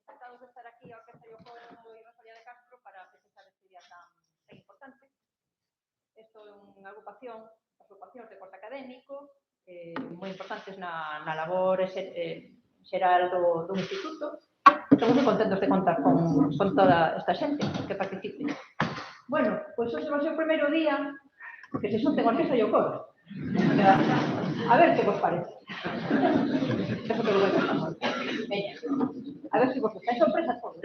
Encantados de estar aquí a Orquesta Yo Coro y Rosalía de Castro para presentar este día tan importante. Isto é unha agrupación de corte académico moi importantes na labor xeral do instituto. Estamos moi contentos de contar con toda esta xente que participe. Bueno, pois hoxe vai ser o primeiro día que se xunten Orquesta Yo Coro. A ver que vos parece. Eso que vos gustamos. Veña, a ver se vos gusta. É sorpresa todo.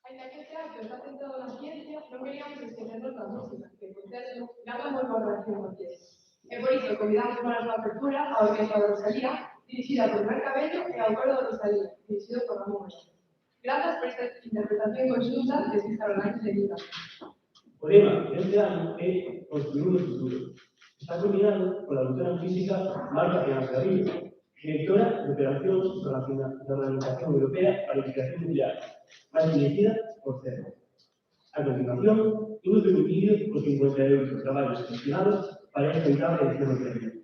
Ainda que sea que está centrado na ciencia, non queríamos esquecernos da música, que por certo daba moi boa relación ao que. E por iso convidamos para a súa apertura a Orquesta de Rosalía, dirixida por Mar Cabello e ao coro de Rosalía, dirixido por Ramón Ollán. Grazas por esta interpretación conxunta deste extraordinario libro. O lema deste ano é Construímos o futuro. Está combinado pola doutora en física Marta Peñas Garrido, directora de operacións da Organización Europea para a Investigación Nuclear, máis coñecida por CERN. A continuación, imos ver un vídeo con 58 traballos seleccionados para esta oitava edición do premio.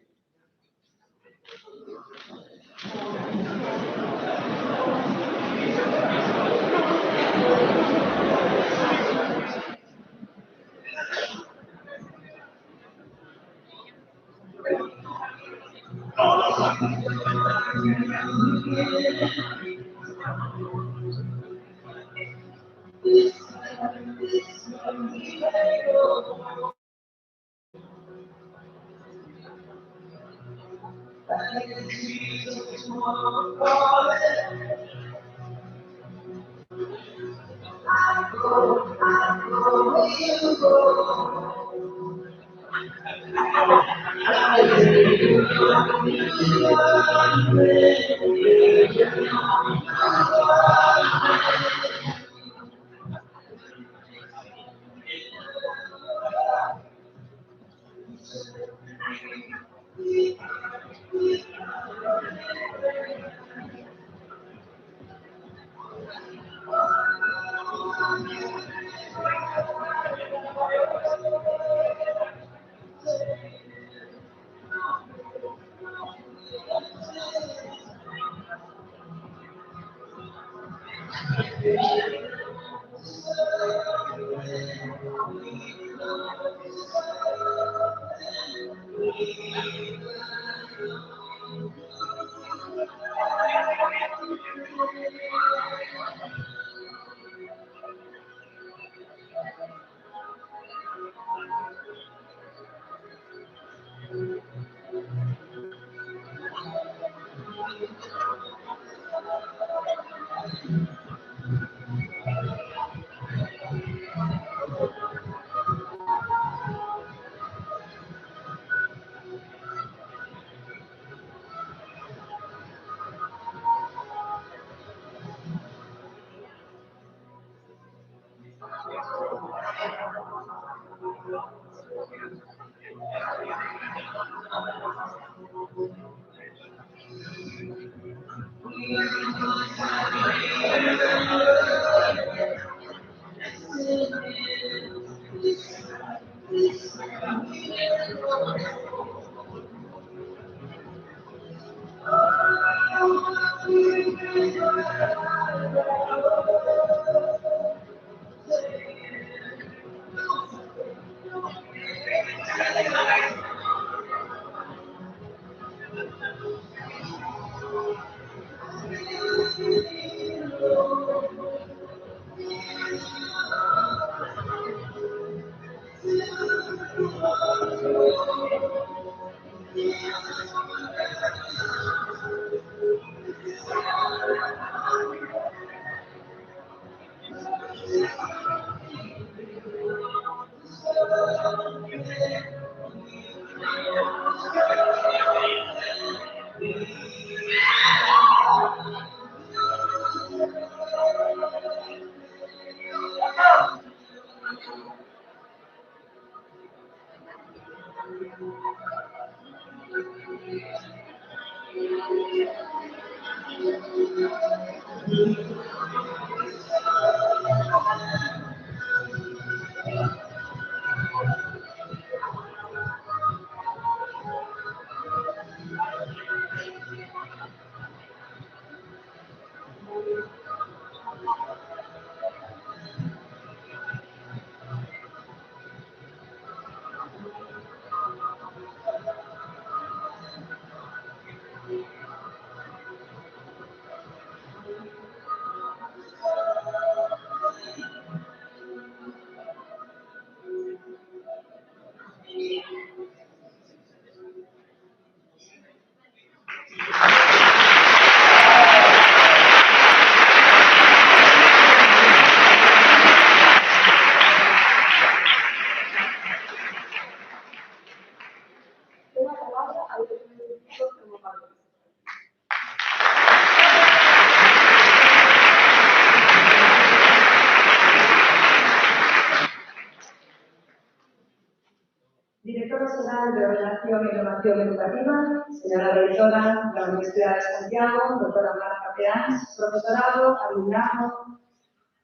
Directora Nacional de Ordenación e Innovación Educativa, señora directora de la Universidad de Santiago, doctora Marta Peáns, profesorado, alumnado,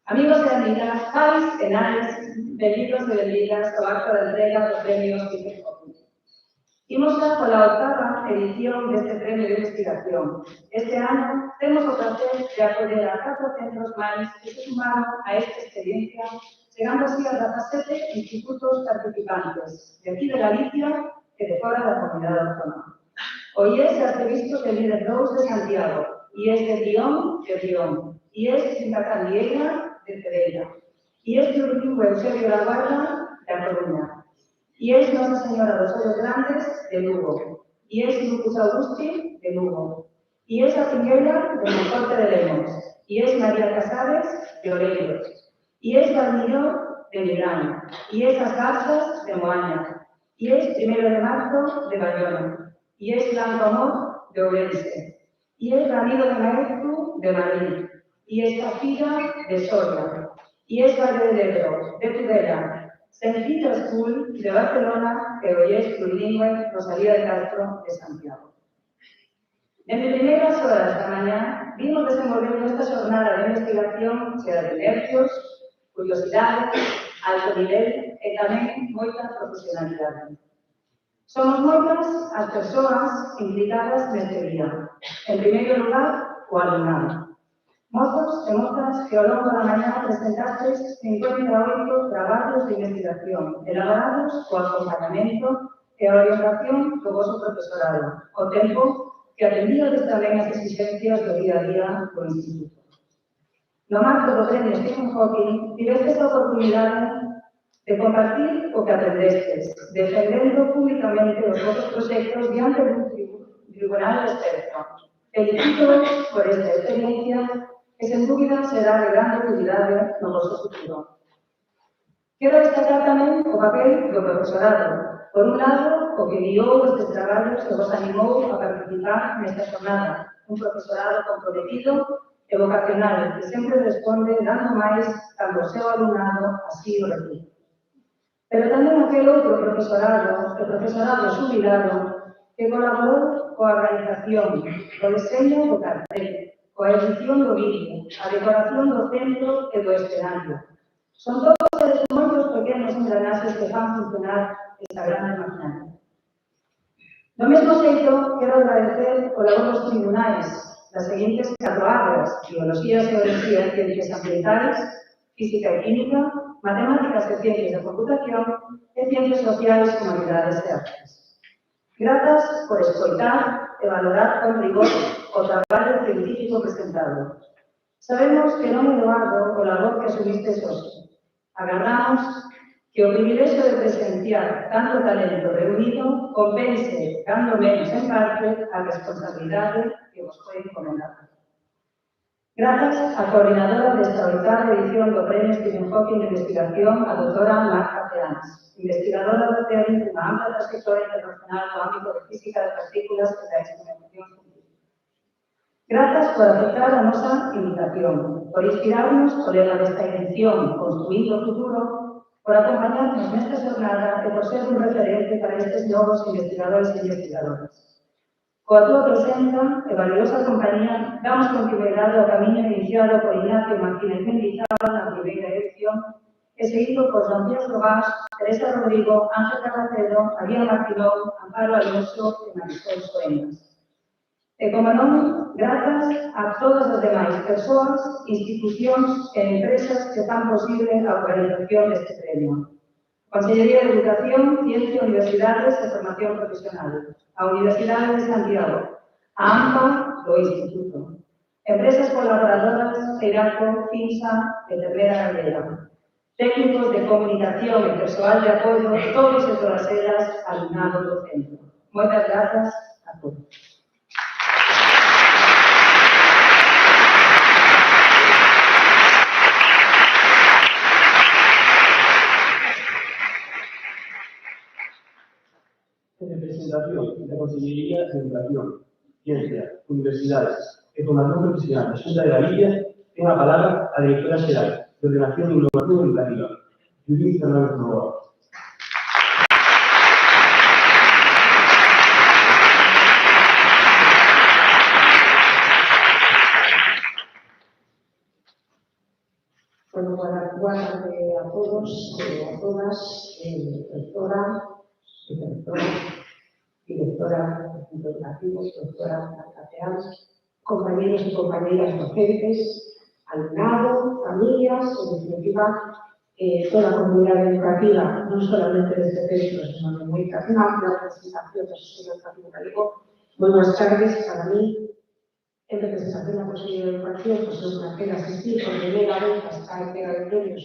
amigos y amigas, pais, enales, bebidos y bebidas, o acto de entrega de premios Peter Hopkins. Imos ya con la octava edición de este premio de investigación. Este año temos o placer de acoger a 4 centros máis que se sumaron a esta experiencia, chegando así a 17 institutos participantes de aquí de Galicia e de fora da comunidade autónoma. O IES é previsto que líder 2 de Santiago, IES de Rión de Rión, IES de Candieira de Cedeira, IES de Urquijo Eusebio da Guarda da Coruña, IES Nosa Señora dos Ollos Grandes de Lugo, IES Lucas Augusti de Lugo, IES A Pingueira de Monforte de Lemos, IES María Casares de Oreiros, IES Valmillor de Nigrán, IES As Garzas de Moaña, IES 1 de Marzo de Bayona, IES Blanco Amor de Ourense, IES Ramiro de Maeztu de Madrid, IES Tafira de Soria, IES Valle del Ebro de Tudela, St. Peter's School de Barcelona e o IES Plurilingüe Rosalía de Castro de Santiago. Desde primeiras horas da mañá vimos desenvolvendo esta jornada de investigación chea de nervios, curiosidade, alto nivel e tamén moita profesionalidade. Somos moitas as persoas implicadas neste día. En primeiro lugar, o alumnado. Mozos e mozas que ao longo da mañá presentastes 58 traballos de investigación elaborados co acompañamento e a orientación do vosso profesorado, ao tempo que atendíades tamén as exigencias do día a día do Instituto. No marco do premio Stephen Hawking, tivestes a oportunidade de compartir o que aprendestes, defendendo públicamente os vosos proxectos diante dun tribunal experto. Felicito por esta experiencia que, sen dúbida, será de grande utilidade no vosso futuro. Quero destacar tamén o papel do profesorado. Por un lado, o que guiou estes traballos e vos animou a participar nesta jornada. Un profesorado comprometido e vocacional que sempre responde dando máis cando o seu alumnado así o requiere. pero tamén aquel outro profesorado, o profesorado xubilado, que colaborou coa organización, co deseño do cartel, coa edición do vídeo, a decoración do centro e do escenario. Son todos eles moitos pequenos engranaxes que fan funcionar esta grande maquinaria. Do mesmo xeito, quero agradecer o labor dos tribunais das seguintes 4 áreas: Biología, Geografía, Ciencias Ambientales, Física e Química, Matemáticas e Ciencias da Computación e Ciencias Sociais, Humanidades e Artes. Grazas por escoitar e valorar con rigor o traballo científico presentado. Sabemos que non é doado o labor que asumistes hoxe. Agardamos que o privilexio de presenciar tanto talento reunido compense, cando menos en parte, a responsabilidade que vos foi encomendada. Grazas á coordinadora desta 8ª edición do Premio Stephen Hawking de Investigación, a doutora Marta Peáns, investigadora do CERN cunha ampla trayectoria internacional no ámbito de física de partículas e da experimentación científica. Grazas por aceptar a nosa invitación, por inspirarnos o lema desta edición Construindo o Futuro, por acompañarnos nesta jornada e por ser un referente para estes novos investigadores e investigadoras. Coa túa presenza e valiosa compañía, damos continuidade ao camiño iniciado por Ignacio Martínez Mendizábal na primeira edición e seguido por Juan Díaz Rogás, Teresa Rodrigo, Ángel Carracedo, María Martinón, Amparo Alonso e Marisol Soenas. E, como non, grazas a todas as demais persoas, institucións e empresas que fan posible a organización deste premio. Consellería de Educación, Ciencia, Universidades e Formación Profesional, a Universidade de Santiago, a AMPA do Instituto, empresas colaboradoras, ERACO, FINSA e Termera Gallega, técnicos de comunicación e persoal de apoio, todos e todas elas alumnados do centro. Moitas grazas a todos. En representación da Consellería de Educación, Ciencia, Universidades e Formación Profesional da Xunta de Galicia, ten a palabra a Directora Xeral de Ordenación e Innovación Educativa, Judith Fernández Novoa. Bueno, buenas tardes a todos y a todas, rectora, directora de centros educativos, doctora Marta Peáns, compañeros y compañeras docentes, alumnado, familias, en definitiva, toda la comunidad educativa, no solamente de este centro, sino de muy nacional, la representación del sistema educativo gallego. Buenas tardes para mí. En representación de la Consellería de Educación, pues es una pena asistir por primera vez a esta entrega de premios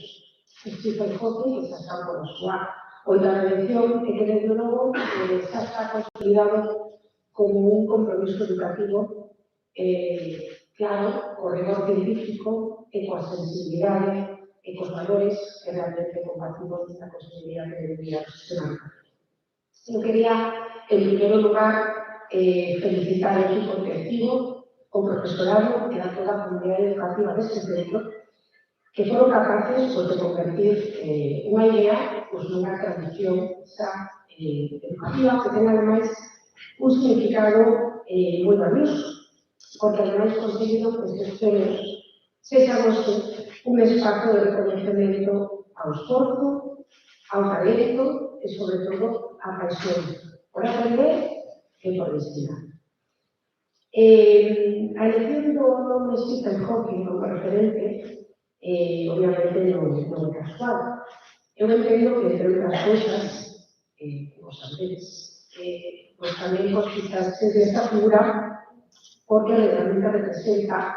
Stephen Hawking, que se está por súa oitava edición, e que desde logo xa está consolidado como un compromiso educativo claro, co rigor científico e coa sensibilidade e cos valores que realmente compartimos nesta Consellería que debería sistema. Eu quería, en primeiro lugar, felicitar ao equipo directivo, o profesorado e a toda a comunidade educativa deste centro, que foron capaces de convertir unha idea nunha tradición educativa que ten, ademais, un significado moi valioso, porque, ademais, conseguido que estes premios sexamos un espazo de reconhecimento ao esforzo, ao talento e, sobre todo, á paixón por aprender e por ensinar. A elección do nome Stephen Hawking como referente, obviamente non é casual. Eu entendo que, entre outras cousas, vos sabedes, pois tamén vos quizastes desta figura porque realmente representa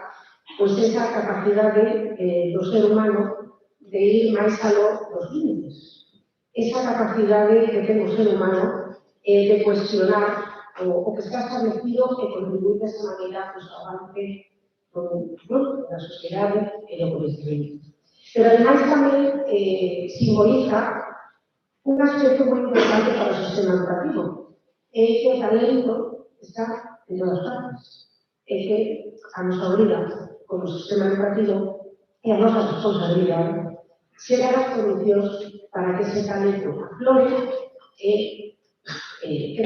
pois esa capacidade do ser humano de ir máis aló dos límites. Esa capacidade que ten o ser humano de cuestionar o que está establecido e contribuir desa maneira ao avance da sociedade e do conhecimento. Pero, ademais, tamén simboliza un aspecto moi importante para o sistema educativo, é que o talento está en todas partes, é que a nosa obriga como sistema educativo e a nosa responsabilidade xerar as condicións para que ese talento aflore e que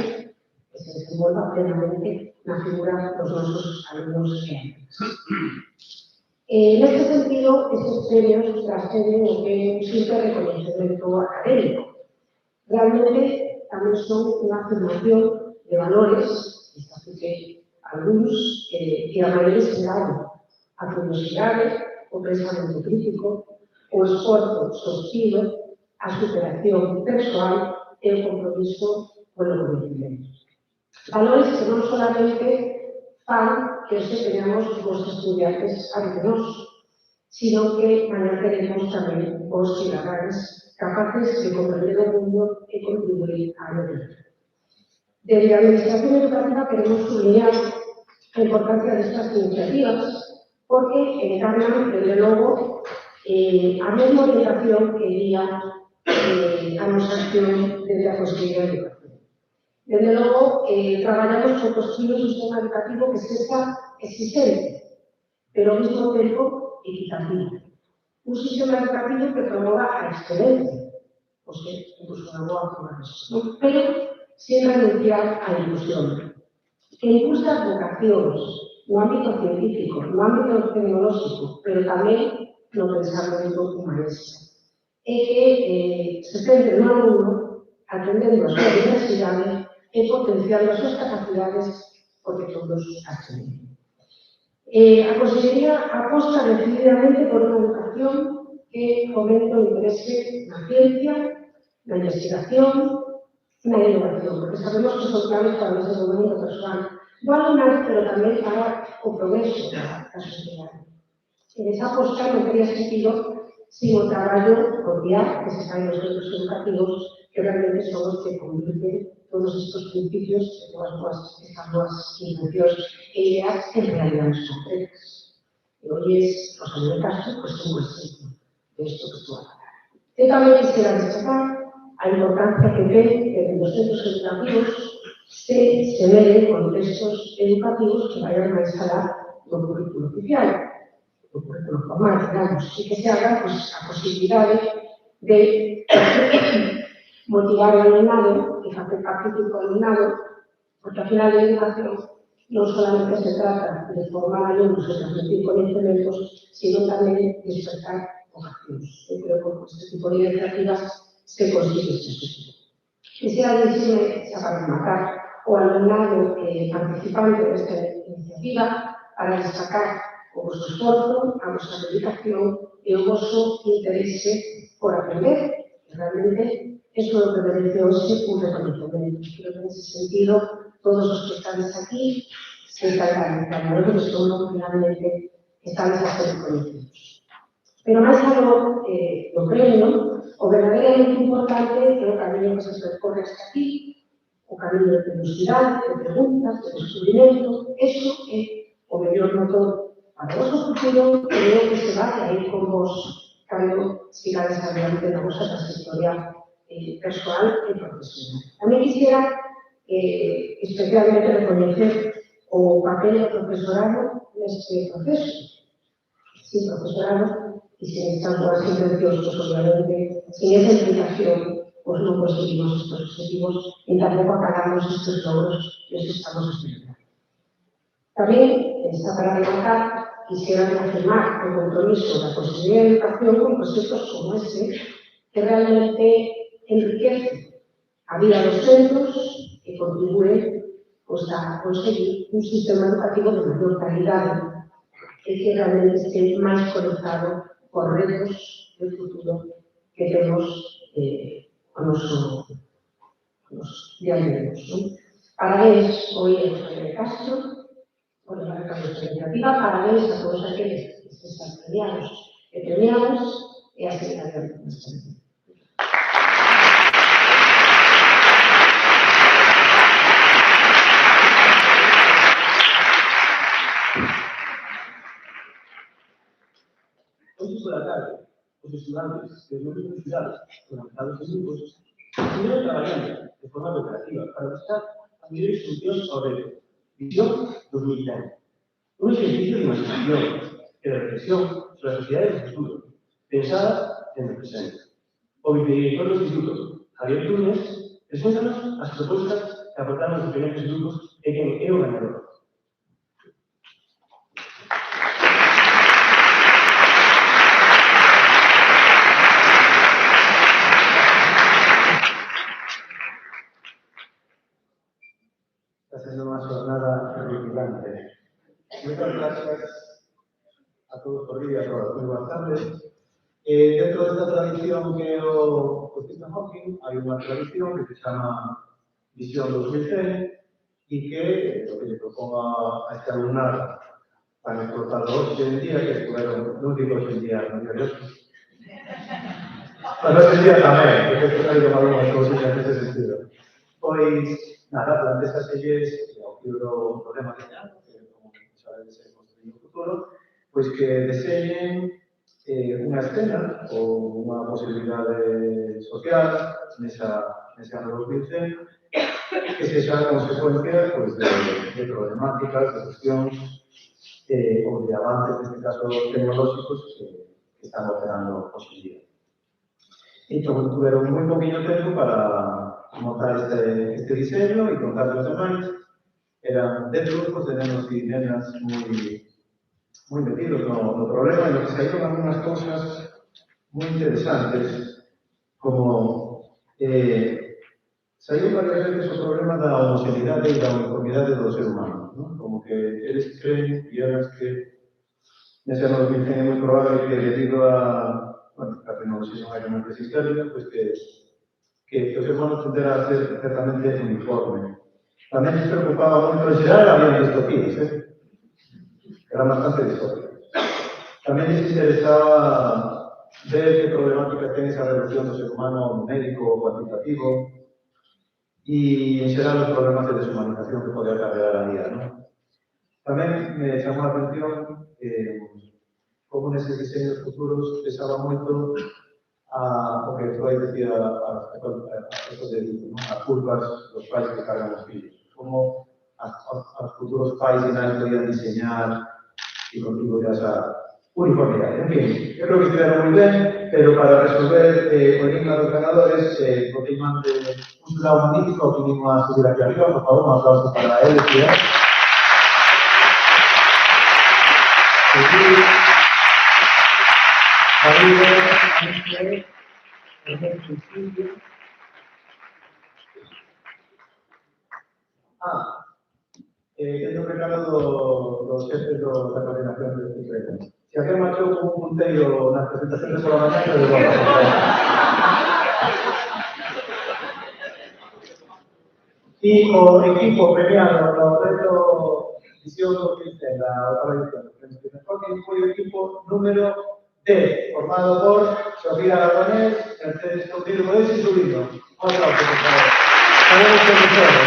se desenvolva plenamente na figura dos nosos alumnos e alumnas. Neste sentido, estes premios trascenden o que é un simple reconocimiento académico. Realmente tamén son unha afirmación de valores, que algúns que a maioría xeraron a curiosidade, o pensamento crítico, o esforzo sostido, a superación persoal e o compromiso polo conhecimento. Valores que non solamente fan que os teñamos os estudiantes ante nós, sino que mañá queremos tamén os cidadáns capaces de comprender o mundo e contribuir a ello. Desde a Administración Educativa queremos subliñar a importancia destas iniciativas porque encarnan, desde logo, a mesma orientación que guía a nosa acción desde a Consellería de Educación. Desde logo, traballamos por construir un sistema educativo que sexa existente, pero ao mesmo tempo equitativo. Un sistema educativo que promova a excelencia, o sea, incluso unha boa formación, pero sin renunciar á ilusión, que impulsa as vocacións no ámbito científico, no ámbito tecnolóxico, pero tamén no pensamento humanista. E que se centre no alumno atendendo a súa diversidade e potenciando as súas capacidades porque todos as teñen. A Consellería aposta decididamente por unha educación que fomente o interese na ciencia, na investigación, na innovación, porque sabemos que son claves para o desenvolvemento personal do alumnado, pero tamén para o progreso da sociedade. E esa aposta non teria sentido sin o traballo cordial que se fai nos centros educativos, que realmente son os que convirten todos estes principios e todas estas boas intencións e ideas en realidades concretas. E hoy es Rosa María Castro, pues un ejemplo de esto que tú hablas. Eu tamén quisiera destacar a importancia que ten que en os centros educativos se generen contextos educativos que vayan a instalar no currículo oficial, no currículo formal, digamos, e que se haga pues, a posibilidade de motivar o alumnado e facer partícipe o alumnado, porque ao final da educación non solamente se trata de formar alumnos e transmitir conhecementos, sino tamén de despertar vocacións. Eu creo que con este tipo de iniciativas se consigue este objetivo. Quisiera dirigirme, xa para rematar, o alumnado participante desta iniciativa para destacar o vosso esforzo, a vosa dedicación e o voso interese por aprender. Realmente, eso é o que merece hoxe un reconocimiento. Creo que, nesse sentido, todos os que estades aquí se encargarán de que son finalmente estades a ser reconocidos. Pero máis algo do premio, o verdadeiramente importante é o camiño que se percorre hasta aquí, o camiño de curiosidade, de preguntas, de descubrimento. Eso é o mellor motor para o vosso futuro, e é o que se va a ir con vos cando sigades adiante na vosa trayectoria persoal e profesional. Tamén quisiera especialmente recoñecer o papel do profesorado neste proceso. Sin profesorado e sin estas boas intencións, pues obviamente, sin esa implicación, pues non conseguimos estos objetivos e tampouco acabamos estes logros que os estamos esperando. Tamén, esta para rematar, quisiera reafirmar o compromiso da Consellería de Educación con proxectos como este, que realmente enriquece a vida dos centros e contribuye a conseguir un sistema educativo de maior calidade e que realmente este máis conectado por retos do futuro que temos o noso diario. Parabéns hoy a Rosa María Castro por la iniciativa, parabéns a todos aqueles que están premiados e premiadas e a Secretaría de Educación. Hoy por la tarde, los estudiantes de nuestras universidades, organizados en grupos, estuvieron trabajando de forma cooperativa para buscar a mayor solución ao reto. Visión 2030. Un ejercicio de imaginación y de reflexión sobre la sociedad del futuro, pensada en el presente. O vicedirector do Instituto, Javier Túnez, presúntanos as propostas que aportaron os diferentes grupos e quen é o ganador. Está sendo unha jornada reivindicante. Moitas gracias a todos por vir, a todas. Moi boas tardes. Dentro desta tradición que é o Stephen Hawking, hai unha tradición que se chama Visión 2100 e que o que lle propongo a este alumnado tan explotado hoxe en día, que estuveron, non digo hoxe en día, non digo hoxe, mas hoxe en día tamén, porque esto hai tomado unhas cousiñas nese sentido. Pois, nada, plantexaselles ao libro Un problema de ano, que como sabedes é construir o futuro, pois que deseñen unha escena ou unha posibilidade social nese ano 2000 que sexa a consecuencia pois, de problemáticas, de cuestións ou de avances, neste caso tecnológicos, que están operando hoxe en día. Entón, tuveron moi poquinho tempo para montar este diseño e contar os demais. Eran 10 grupos de nenos e nenas moi metidos no problema, e lo que saíron algunhas cousas moi interesantes, como saíron varias veces o problema da homoxeneidade e da uniformidade do ser humano, ¿no? Como que eles creen e elas que nese ano 2000 é moi probable que debido a tecnoloxía non hai unha empresa histórica, pues que o ser humano tenderá a ser certamente uniforme. Tamén les preocupaba moito en xeral, había distopías, eran bastante distópicas. Tamén les interesaba ver que problemática ten esa reducción do ser humano numérico ou cuantitativo e, en xeral, os problemas de deshumanización que pode acarrear a día, ¿no? Tamén me chamou a atención como neses diseños futuros pesaba moito o que Freud decía as curvas dos pais que cargan os fillos. Como os futuros pais e nai podían diseñar e contribuir a esa uniformidade. En fin, eu creo que estiveron moi ben, pero para resolver o enigma dos ganadores, botei man de un xurado magnífico que vinimos a subir aquí arriba. Por favor, un aplauso para él. Teño un recado dos xefes da coordinación de secretas. Se alguén marchou como un punteiro nas presentacións pola mañá, pero vamos a ver. E o equipo premiado no reto Visión 2000 da otra edición do Premio Stephen Hawking foi o equipo número 10, formado por Sofía Aragonés, Mercedes Coutinho, podéis subirlo. Un aplauso, por favor. Sabemos que ustedes.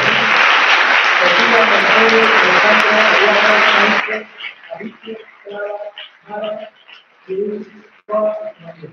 Sofía, Mercedes, Alejandra, Diana, Maite, Alicia, Clara, Mara, Luis, Juan, María.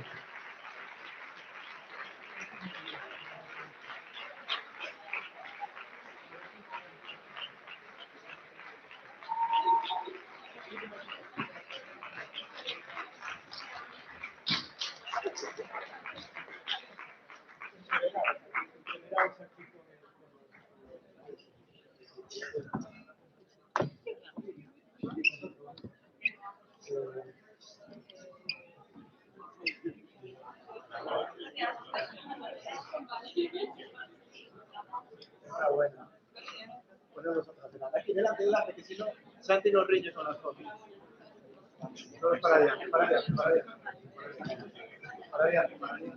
Está buena. Ponemos otra vez. Aquí delante, que si no, Santi nos riñe con las fotos. Todos para allá, para allá, para allá. Para allá, para allá.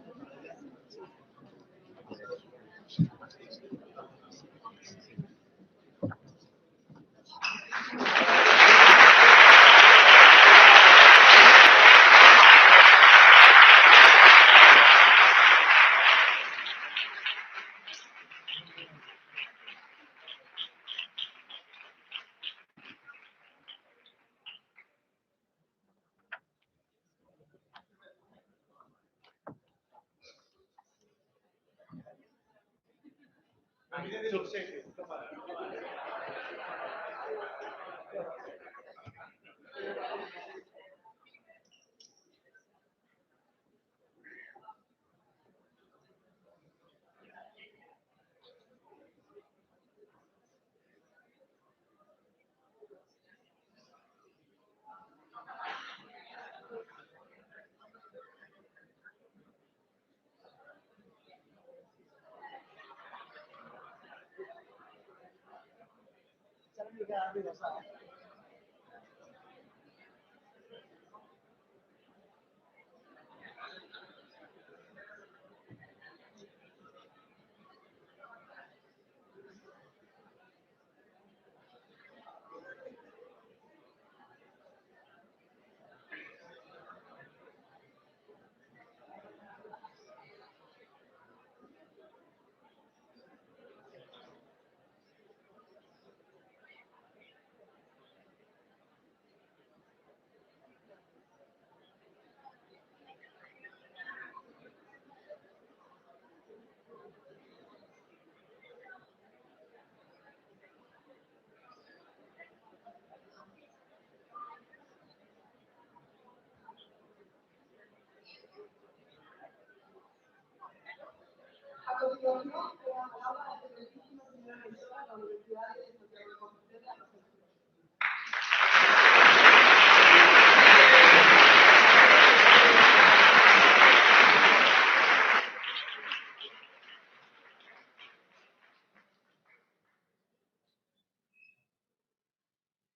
A continuación, le da la palabra a la excelentísima señora rectora de la Universidad de Santiago de Compostela.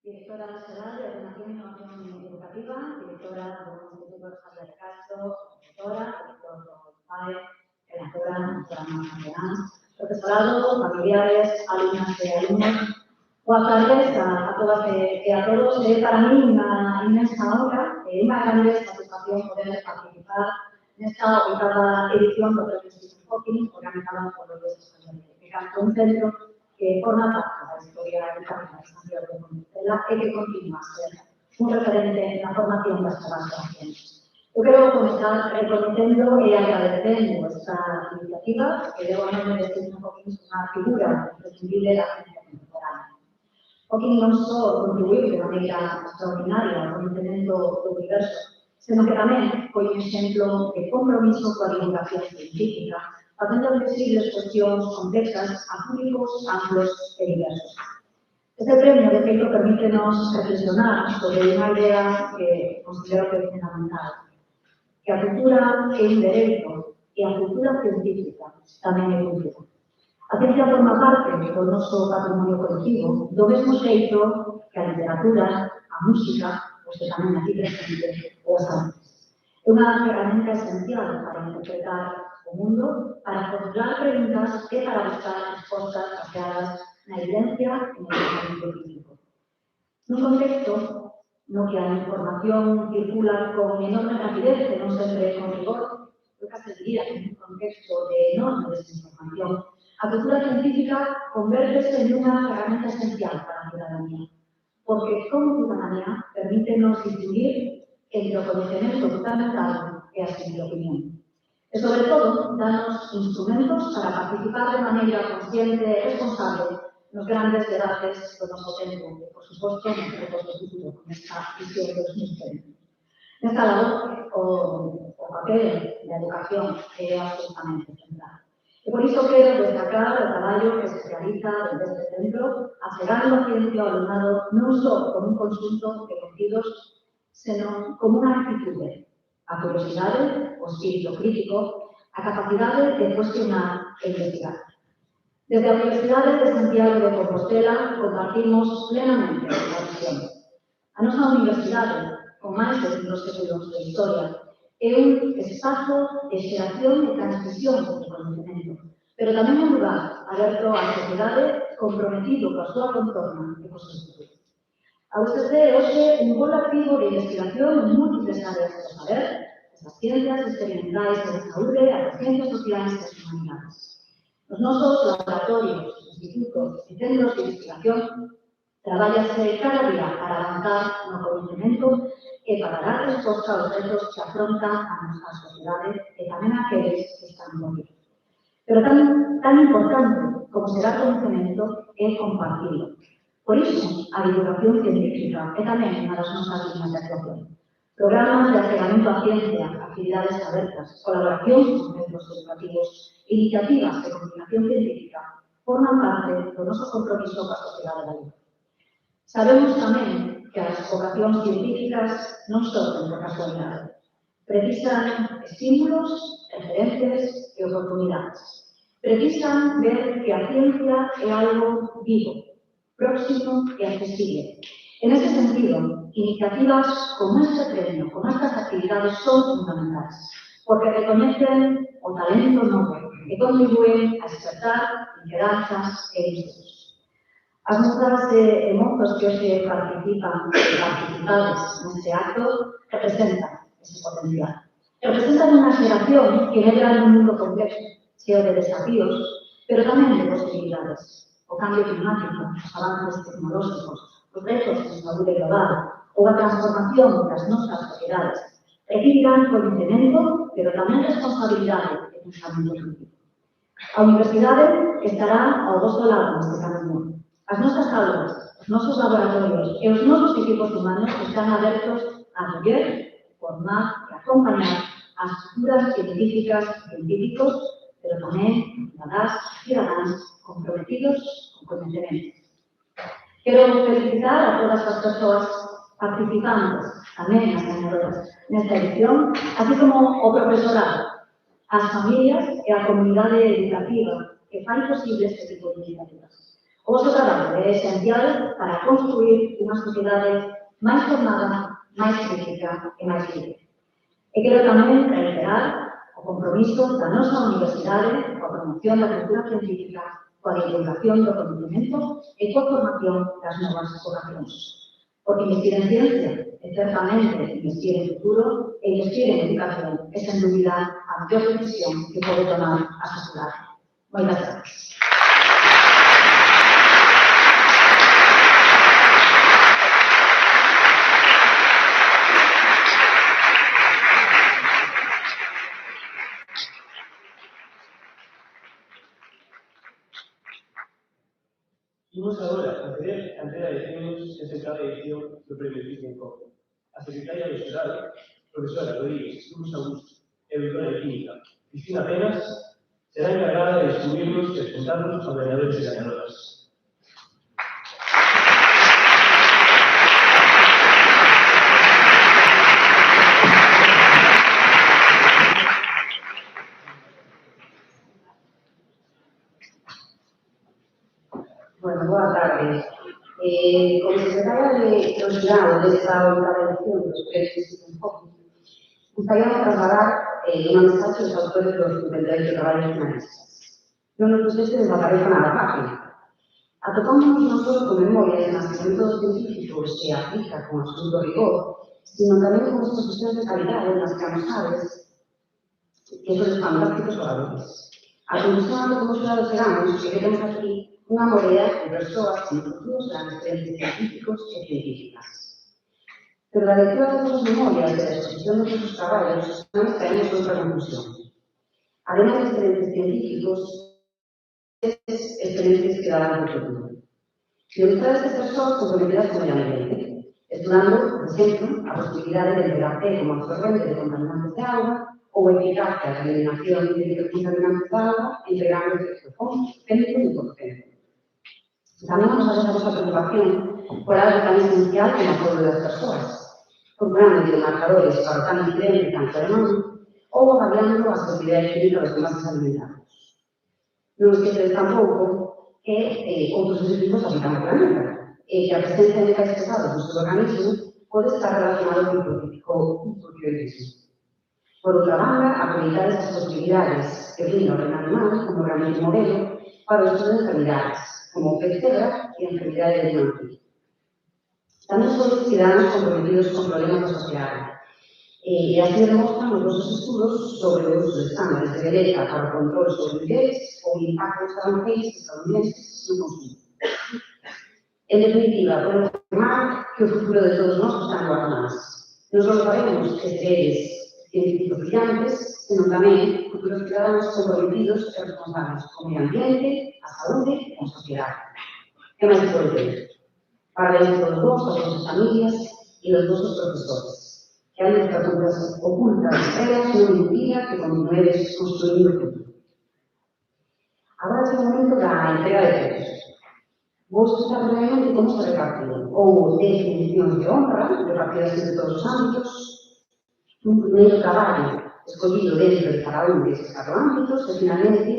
Directora nacional de Ordenación e Innovación Educativa, directora del Instituto Javier Castro, profesora, director del PAE, redactora, doctora Nacional, profesorado, familiares, alumnas y alumnos. Buenas tardes a todas y a todos. Para mí una inmensa honra y una grande satisfacción poder participar en esta octava edición del Premio Stephen Hawking, organizada por los españoles de Canto, un centro que forma parte de la historia educativa de Santiago de Compostela y que continúa a ser un referente en la formación de las generaciones. Yo quiero comenzar reconociendo y agradeciendo esta iniciativa, que debo nombre de Stephen Hawking es una figura imprescindible de la ciencia contemporánea. Hawking non só contribuiu de maneira extraordinaria ao conhecimento do universo, senón que tamén foi un exemplo de compromiso coa divulgación científica, facendo accesibles cuestións complexas a públicos amplos e diversos. Este premio, de feito, permítenos reflexionar sobre unha idea que considero que é fundamental, que a cultura é un dereito e a cultura científica tamén é cultura. A ciencia forma parte do noso patrimonio colectivo, do mesmo xeito que a literatura, a música, os que tamén aquí presente, ou as artes. É unha ferramenta esencial para interpretar o mundo, para formular preguntas e para buscar respostas baseadas na evidencia e no pensamiento crítico. Nun contexto no que a información circula con enorme rapidez e non sempre con rigor, eu case diría que un contexto de enorme desinformación, a cultura científica convértese en unha ferramenta esencial para a ciudadanía, porque como ciudadanía permítenos distinguir entre o coñecemento fundamental e a simple opinión. E, sobre todo, danos instrumentos para participar de maneira consciente e responsable nos grandes debates do noso tempo e, por suposto, nos retos do futuro, con esta visión de 2030. Nesta labor, o papel da educación é absolutamente central. E por iso quero destacar o traballo que se realiza desde este centro, achegando a ciencia ao alumnado non só como un conxunto de contidos, senón como unha actitude, a curiosidade, o espírito crítico, a capacidade de cuestionar e investigar. Desde a Universidade de Santiago de Compostela compartimos plenamente a visión. A nosa universidade, con máis de 5 séculos de historia, é un espazo de xeración e transmisión de conhecimento, pero tamén un lugar aberto á sociedade comprometido coa súa contorna e co seu futuro. A USC é hoxe un polo activo de investigación en múltiples áreas do saber, as ciencias experimentais e de saúde, as ciencias sociais e as humanidades. Nos nosos laboratorios, institutos e centros de investigación trabállase cada día para avanzar no coñecemento e para dar resposta aos retos que afronta a nosa sociedade e tamén aqueles que están por vir. Pero tan importante como se dar coñecemento é compartirlo. Por iso, a divulgación científica é tamén unha das nosas líneas de actuación. Programas de achegamento á ciencia, actividades abertas, colaboracións con centros educativos, iniciativas de comunicación científica forman parte do noso compromiso coa sociedade galega. Sabemos tamén que as vocacións científicas non son por casualidade. Precisan estímulos, referentes e oportunidades. Precisan ver que a ciencia é algo vivo, próximo y accesible. En ese sentido, iniciativas como este premio, como estas actividades son fundamentales, porque reconocen o talento novo e contribúen a despertar esperanzas e ilusións. As mozas e mozos que hoxe participadas neste acto representan ese potencial. Representan unha xeración que medra nun mundo complexo, cheo de desafíos, pero tamén de posibilidades. O cambio climático, os avances tecnolóxicos, os retos de saúde global ou a transformación das nosas sociedades requerirán coñecemento, pero tamén responsabilidade e pensamento crítico. A universidade estará ao vosso lado neste camiño. As nosas aulas, os nosos laboratorios e os nosos equipos humanos están abertos a apoiar, formar e acompañar as futuras científicas e científicos, pero tamén cidadáns comprometidos con coñecemento. Quero felicitar a todas as persoas participantes, tamén as gañadoras, nesta edición, así como o profesorado, as familias e a comunidade educativa que fai posible este tipo de iniciativas. O vosso traballo é esencial para construir unha sociedade máis formada, máis crítica e máis libre. E quero tamén reiterar o compromiso da nosa universidade coa promoción da cultura científica, coa divulgación do conhecimento e coa formación das novas vocacións. Porque investir en ciencia é certamente investir en futuro e investir en educación é, sen dúbida, a mellor decisión que pode tomar a sociedade. Moitas gracias. Imos agora a ceder a entrega de premios en cada edición do Premio Cristina Coque. A secretaria do xurado, profesora Rodríguez Cruz Augusto e doutora de Química, Cristina Penas, será encargada de descubrirnos e presentarnos aos gañadores e gañadoras. Bueno, boas tardes. Como secretaria do xurado desta oitava edición dos premios Cristina Coque, gustaría trasladar unha mensaxe aos autores dos 58 traballos finalistas. Non nos puseste de tarefa nada fácil. Atopamos non só con memoria de nacimientos científicos que aplica con absoluto rigor, sino tamén con exposicións de calidade nas que amosades que son fantásticos oradores. A conclusión de como xurado chegamos é que temos aquí unha morea de persoas con futuros grandes diferentes científicos e científicas. Pero da lectura de todas as memorias e da exposición dos seus traballos non traemos outra conclusión. Ademais de excelentes científicos, excelentes cidadanos do futuro. Demostrar estas persoas comprometidas con o medio ambiente, estudando, por exemplo, a posibilidade de emplear té como absorbente de contaminantes de auga ou eficacia da eliminación de contaminantes de auga empregando efecto fondo, dentro do concepto. Tamén nos hace a nosa preocupación por algo tan esencial como a saúde das persoas, procurando biomarcadores para o cambio de cáncer de mama ou avaliando a seguridade química dos envases alimentarios. Non esquecer tampouco que outros objetivos habitan o planeta e que a presencia de metais pesados no seu organismo pode estar relacionado con hipotiroidismo. Por outra banda, aproveitar esas posibilidades que brinda o reino animal como realmente modelo para o estudo de enfermidades, como o pez cebra e a enfermidade de Lyon. Tamén son ciudadanos comprometidos con problemas da sociedade. E así demostran os nosos estudos sobre o uso de estándares de beleza para o control sobre mulleres ou o impacto dos traballadores estadounidenses no consumo. En definitiva, podemos afirmar que o futuro de todos nós está en boas mans. Non só sabemos que seredes científicos brillantes, senón tamén futuros ciudadanos comprometidos e responsables con o medio ambiente, a saúde e a sociedade. Que máis se pode pedir? Parabéns a todos vos, as vosas familias e os vosos profesores. Que a nuestra oculta estrellas non impida que continuedes construindo o futuro. Agora é o momento da entrega de premios. Vou explicar brevemente como se repartiron. Houve 10 definicións de honra, repartidas entre todos os ámbitos, un primeiro traballo escollido dentro de cada un destes 4 ámbitos, e finalmente,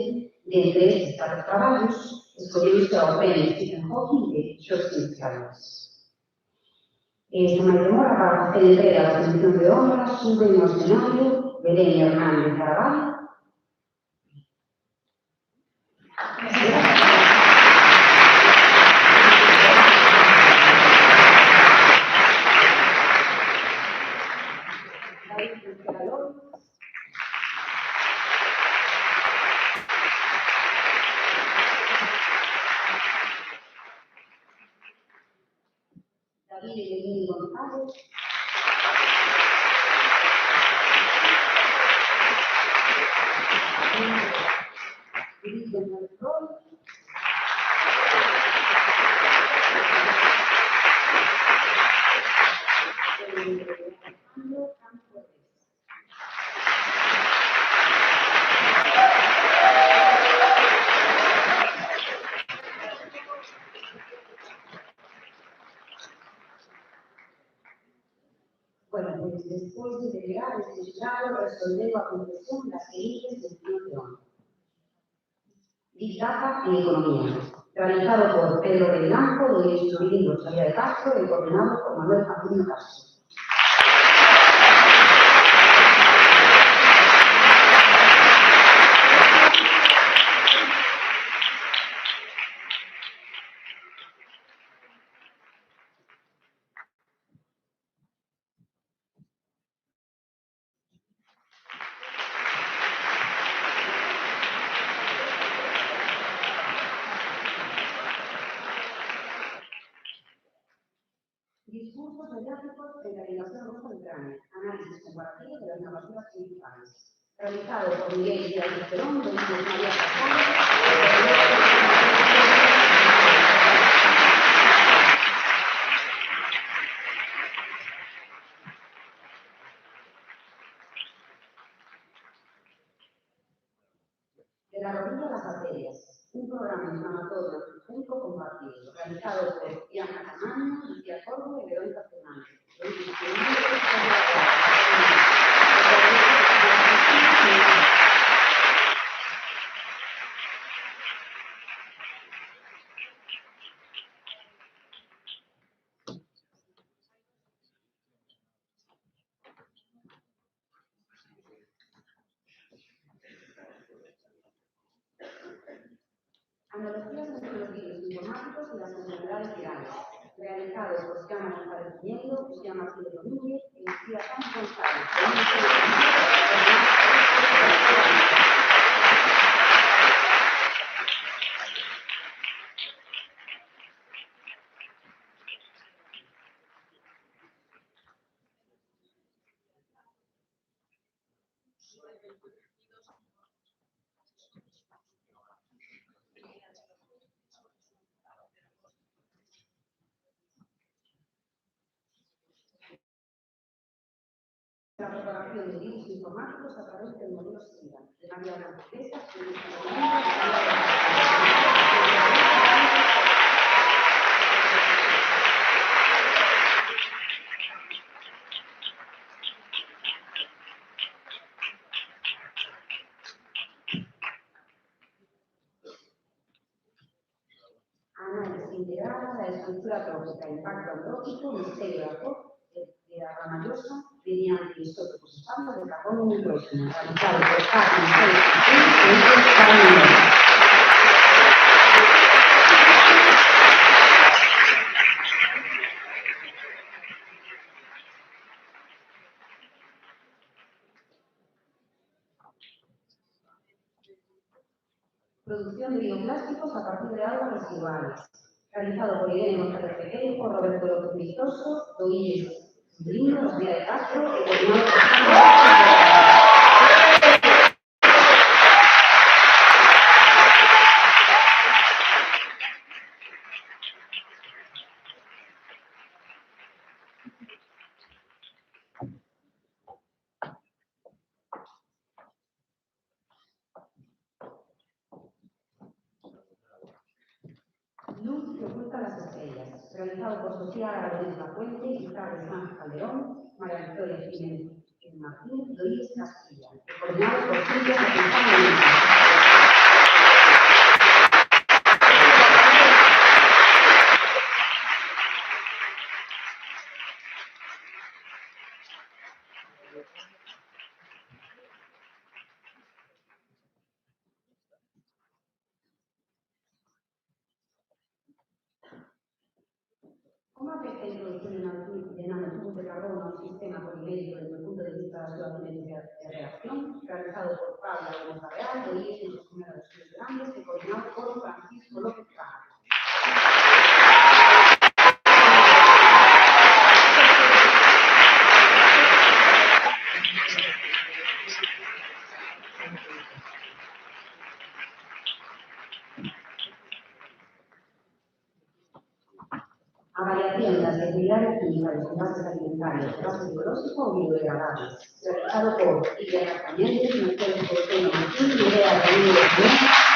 de entre estes 4 traballos, escollido ao premio Stephen Hawking de Justin Chalmers. Esta mañá mora para facer entrega da condición de honra sube no escenario Belén Hernández Arabal. David Emilio González. Luis González Roy. Bueno, pues después de delegar este jurado, resolvendo a conclusión las siguientes secciones de honra. Big Data en Economía, realizado por Pedro del Blanco, Luis Churino, Soria de Castro y coordinado por Manuel Antonio Castro. Discursos mediáticos de la Delegación Roja de Ucrania, análisis compartido de las narrativas principales. Realizado por Miguel Díaz Perón, Luis María de la Rodilla de las Arterias, un programa inflamatorio público compartido, realizado por Diana Camaño, Lucía Corvo y Verónica Fernández. Analogías entre los virus informáticos y las enfermedades virales, realizados por Xiana González Piñeiro, Xiana Martínez Domínguez y Lucía Sánchez González. La preparación de virus informáticos a través del modelo SIDA, de María Francesa, análisis integrada de la estructura trófica, impacto antrópico, misterio de la rama llosa, mediante isótopos estables de carbono y nitrógeno, realizado por Carmen producción de bioplásticos a partir de aguas residuales, realizado por Irene González Pequeño, por Roberto López Vistoso, Doíes Lindo, María de Castro, y coordinado por Luz que oculta las estrellas, realizado por Sofía Aragonés Lafuente, Isabel Sánchez Calderón, María Victoria Jiménez Martín, Luis Castilla, coordinado por Silvia González. la introducción de nanotubos de carbono a un sistema polimétrico desde el punto de vista de la ciudadanía de reacción, realizado por Pablo de Real, de IES en los primeros estudios grandes, y coordinado por Francisco López Caja. A variación de las actividades químicas de bases alimentarias, base biológico o biodegradables, realizado por Guillermo Cañete, Mercedes Porteño Martín, Idea de Universidad,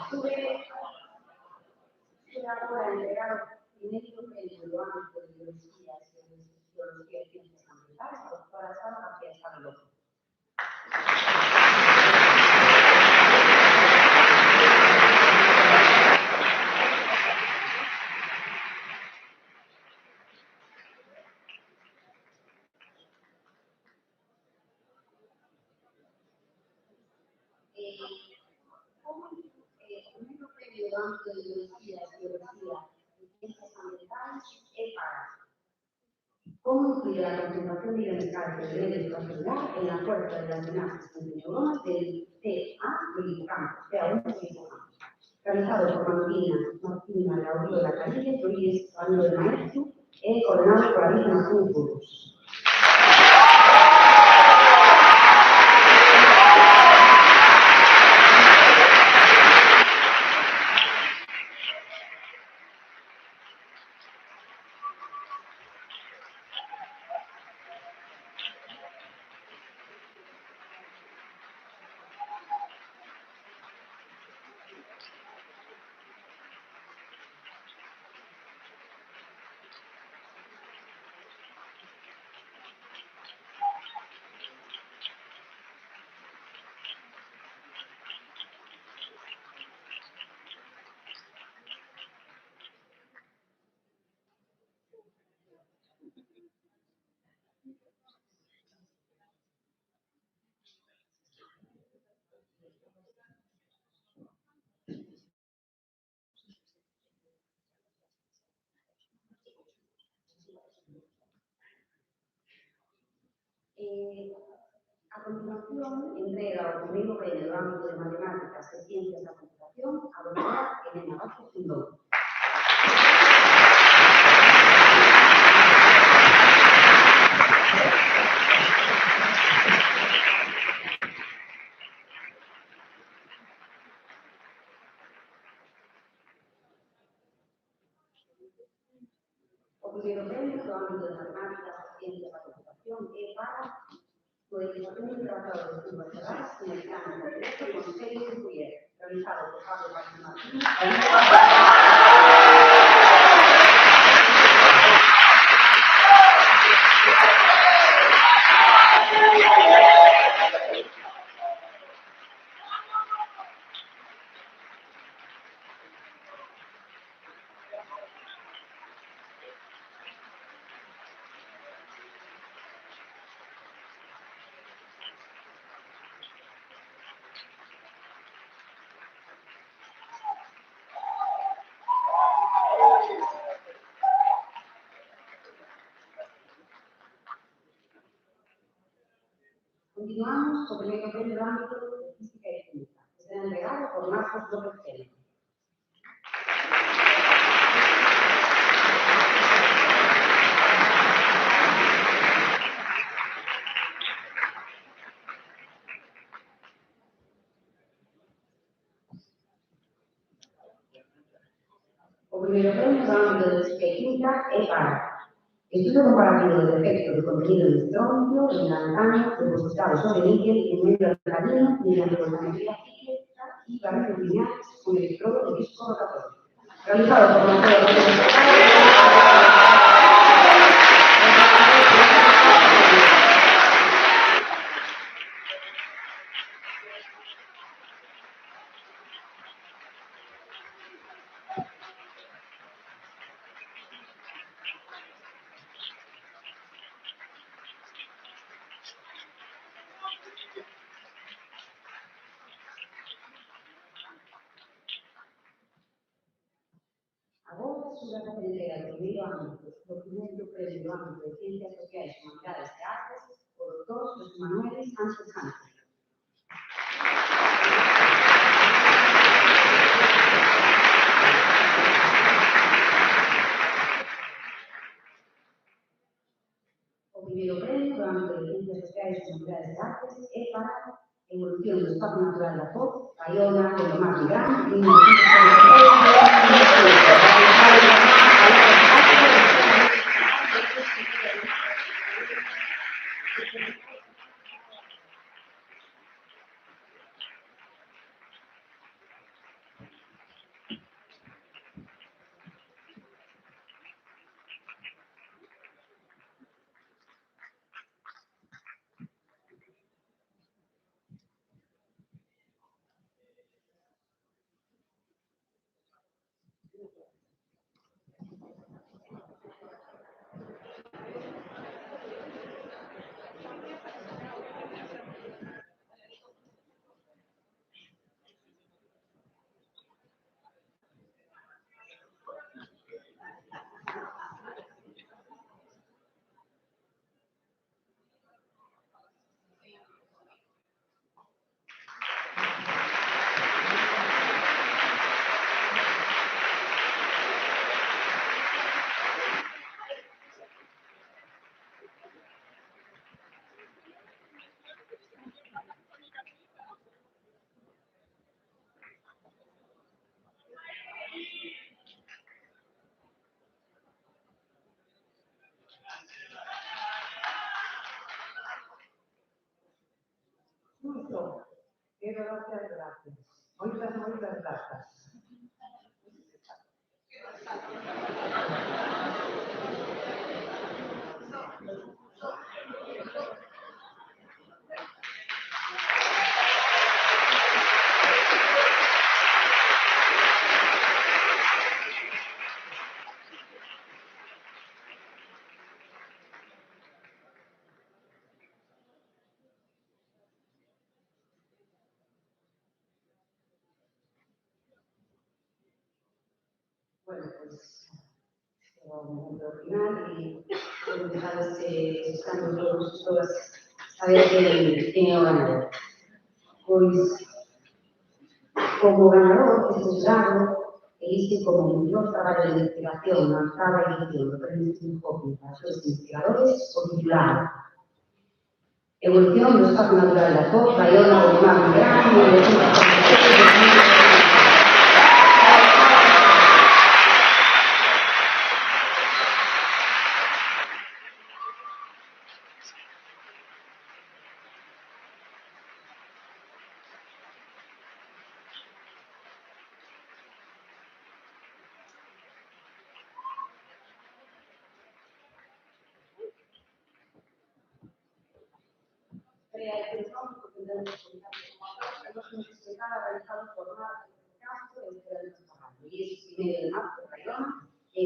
Estuve ahora integrado inédito en el ámbito de biología y ciencias ambientales, la doctora Sara García Sarlo. El premio de ámbito de biología y ciencias ambientales es para cómo influye la concentración de iones de medios vascular en la fuerza de las sinapsis entre neuronas del TA del hipocampo, TA1 del hipocampo. Realizado por Martina Lauriola Calille, Luis Ramiro de Maestro, y coordinado por Alicia Martínez Burgos. A continuación, entrega o primeiro premio do ámbito de matemáticas e ciencias da computación a doutora Elena Vázquez Fundou. O primeiro premio do ámbito de matemáticas e ciencias da computación é para o Departamento de Tratado de Estudos Gerais en el plano concreto con series de Fourier, realizado por Pablo Vázquez Martínez. Continuamos con el primeiro premio do ámbito de física e química, que será entregado por Marcos López Pérez. O primeiro premio do ámbito de física e química é para estudo comparativo del efecto de contenido de estroncio en lantanio depositado sobre níquel en medio alcalino mediante voltametría cíclica y barridos lineales con electrodo de disco rotatorio. Realizado por Agora surge a entrega do primeiro ámbito do primeiro premio do ámbito de Ciencias Sociais, Humanidades e Artes, o Dr. José Manuel Sánchez Sánchez. O primeiro premio do ámbito de Ciencias Sociais, Humanidades e Artes é para a evolución do espazo natural da Foz, Baiona, Gondomar e Gran, en 1946. Gracias. Muchas gracias. bueno, pues llega un momento final y quiero dejarles que están todas saber quién é o ganador. Pois, como ganador, este jurado elige como mellor traballo de investigación na octava edición do Premio Sinfónico para os seus investigadores o titular Evolución do Espacio Natural da Foz, Baiona, do Mar Mediterráneo, 1947.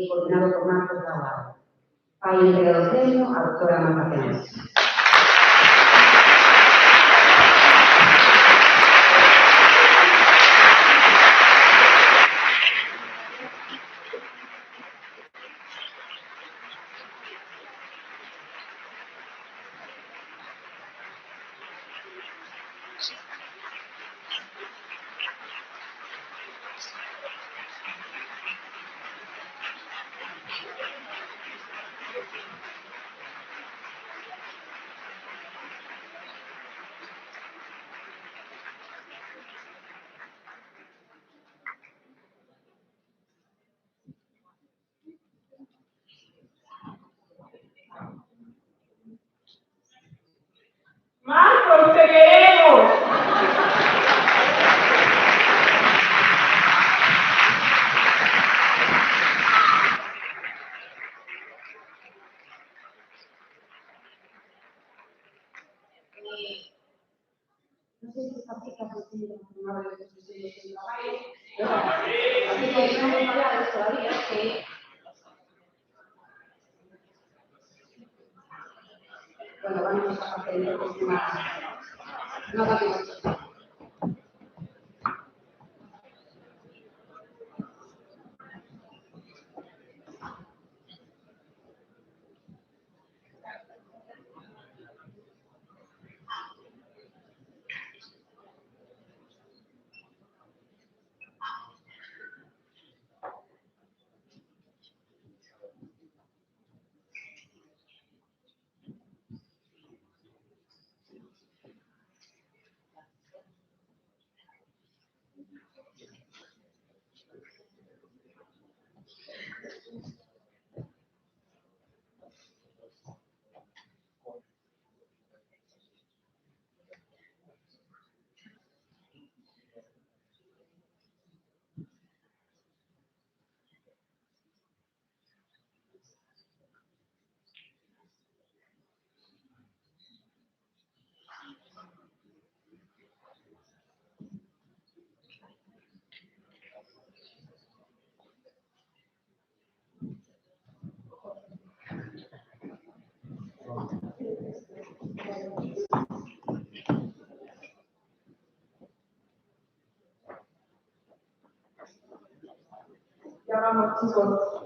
Coordinado por Marcos Laguardo. Hay entregado el premio a la doctora Marta Penas. ¡Marcos, te queremos! No sé si esta chica ha sido una de las decisiones que trabajo, pero así que no hemos hablado todavía que bueno, vamos a hacer entonces una participación. Ya vamos, chicos.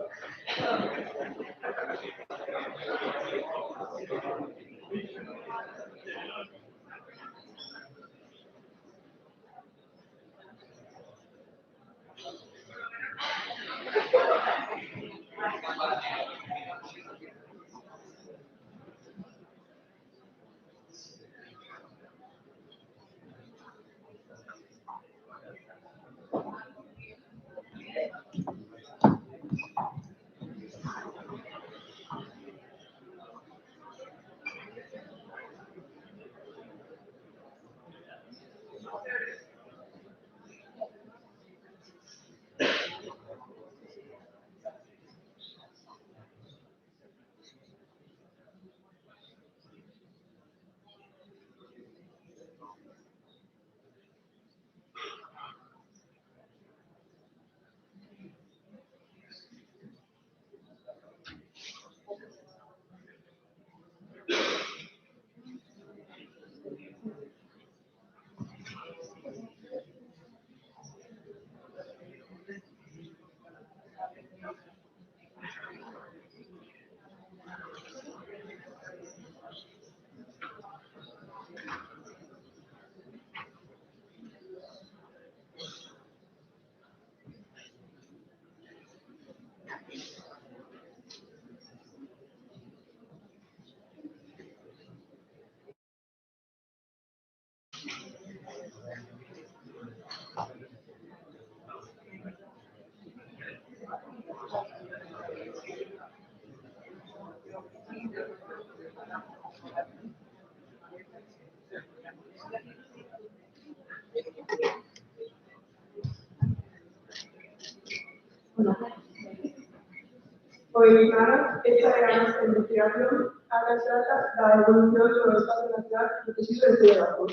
Pois nada, esta é a nosa investigación a que trata da evolución do Estado Nacional protegido de Cederato,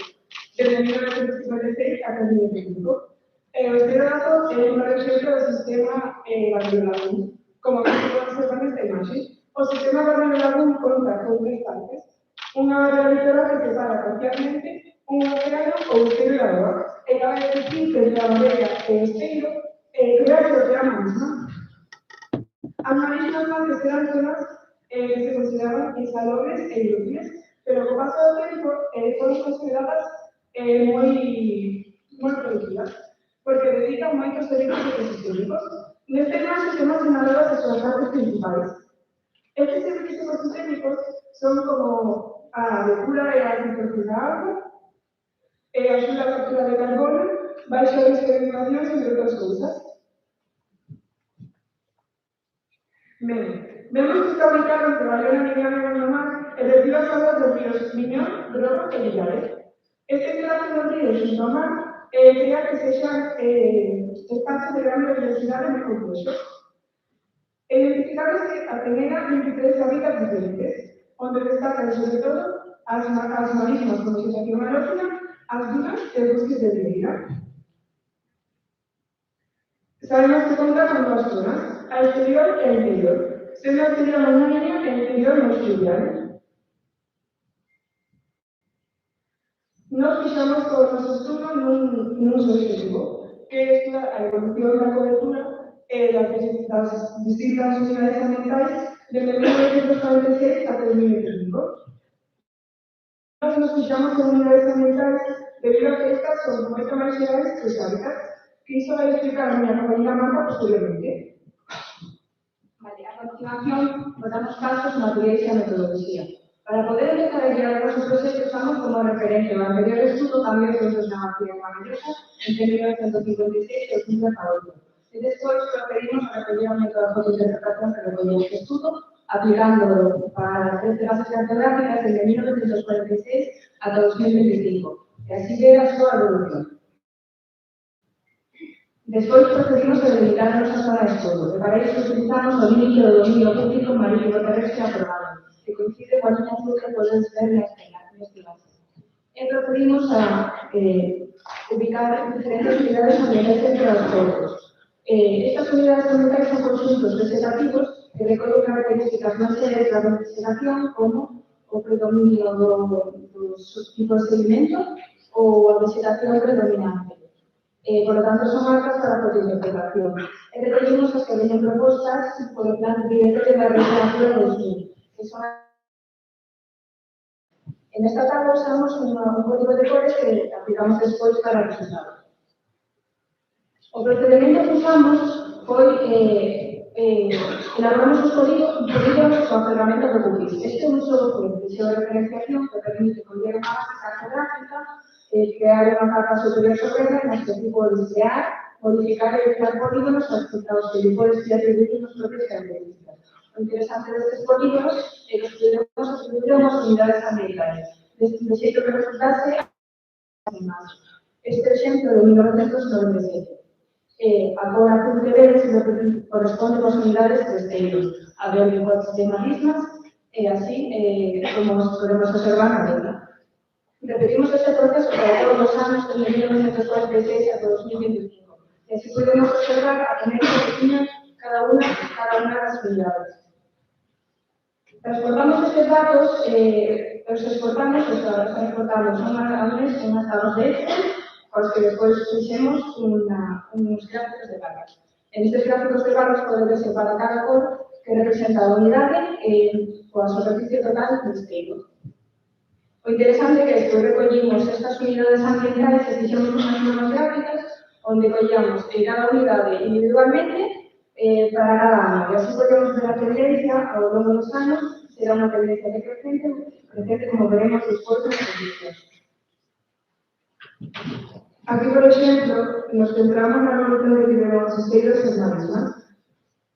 desde 1956 a 2005. O Cederato é un exemplo do sistema Barrio-Lagún, como que se pode observar nesta imaxe. O sistema Barrio-Lagún conta con tres partes. Unha área litoral que separa parcialmente un océano ou esteiro e a auga, e cabe decir que entre a barea e o esteiro crea o océano mesmo. As marismas antes eran zonas que se consideraban insalubres e inútiles, pero co paso do tempo foron consideradas moi produtivas, porque dedican moitos servicios ecosistémicos. Neste caso, temos sinaladas as súas partes principais. Estes servicios ecosistémicos son como a lectura e a anticorrupción da auga, a axuda a captura de carbono, baixo risco de inundacións, entre outras cousas. Ben, vemos que está ubicado entre Bayona, Miñón e Gondomar e recibe as aguas dos ríos Miñón, Bromo e Villares. Este enlace dos ríos xunto ao mar crea que sexan espacios de gran biodiversidade moi complexos. Identificándose a tener 23 hábitats diferentes, onde destacan sobre todo as marismas con vegetación halófila, as dunas e os bosques de ribera. Sabemos que conta con dos zonas, a exterior e a interior, sendo a exterior montaña e a interior máis fluvial. Nos fixamos todo o noso estudo nun só objetivo, que é estudar a evolución da cobertura das distintas unidades ambientais desde 1946 ata 2025. Nos fixamos en unidades ambientais debido a que estas son moito máis xerais que os hábitats, que iso vai explicar a miña compañera Marta posteriormente. Vale, a continuación, votamos casos, materiais e a metodoloxía. Para poder empezar a guiar o noso proxecto, usamos como referente o anterior estudo Cambio de usos na Vacía en Maravillosa entre 1956 e 2018. E despois procedimos a recoller o método de fotointerpretación que recolleu este estudo, aplicándolo para 13 bases cartográficas desde 1946 ata 2025. E así llega a súa evolución. Despois procedimos a delimitar a nosa zona de estudo, e para iso utilizamos o límite do dominio público marítimo terrestre aprobado, que coincide coa liña azul que podes ver neste base. E procedimos a ubicar diferentes unidades ambientais entre os outros. Estas unidades ambientais son conjuntos vegetativos que recollen características máis xerais da vegetación como o predominio dos tipos de sedimento ou a vegetación predominante. Por lo tanto, son marcas para a fotointerpretación. E recollimos as que veñen propostas por o plan directo de la Regeneración 2000, que son en esta tabla usamos un código de cores que aplicamos despois para o resultado. O procedimento que usamos foi elaboramos os polígonos coa ferramenta do cookies. Este é un software de georreferenciación que permite coller unha base cartográfica, crear unha capa superior sobre ela nas que ti podes crear, modificar e crear polígonos aos que ti podes atribuir as propias características. O interesante destes polígonos é que podemos atribuir unhas unidades ambientais, de xeito que resultase este exemplo de 1997. A cor azul que vedes corresponde coas unidades de esteiros, a verde coas de marismas, e así como podemos observar na letra. Repetimos este proceso para todos os anos desde 1946 a 2025. E así podemos observar a tendencia que tiña cada unha das unidades. Transportamos estes datos, os exportamos unhas tablas de Excel, aos que despois fixemos uns gráficos de barras. En estes gráficos de barras pode verse para cada cor que representa a unidade coa superficie total do esteiro. O interesante é que despois recollimos estas unidades ambientais e fixemos unhas normas gráficas onde collamos cada unidade individualmente para cada ano. E así podemos ver a tendencia ao longo dos anos, será unha tendencia decrecente como veremos despois nos servicios. Aquí, por exemplo, nos centramos na evolución que tiveron os esteiros e as marismas,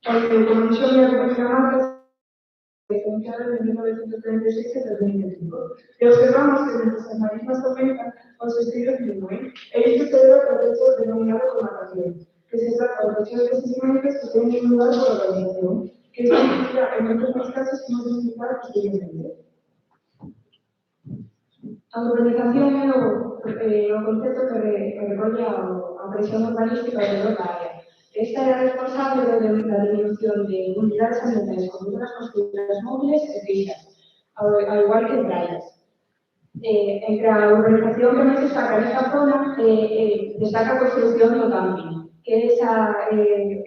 onde, como dixo a miña compañera Marta, a diferencia iniciaron en 1936 e 2005. E observamos que mientras as marismas aumentan, os vestidos disminuyen. E isto se debe ao proceso denominado colmatación, que se trata de procesos de sedimentos que tienen lugar por organización, que significa, en muchos casos, que hemos de explicar posteriormente. A urbanización é o concepto que recolle a presión urbanística alrededor da área. Esta é a responsable da diminución de unidades ambientales como unas construcciones móviles e fijas, ao igual que en praias. Entre a urbanización que máis destaca nesta zona destaca a construcción do camping, que é ese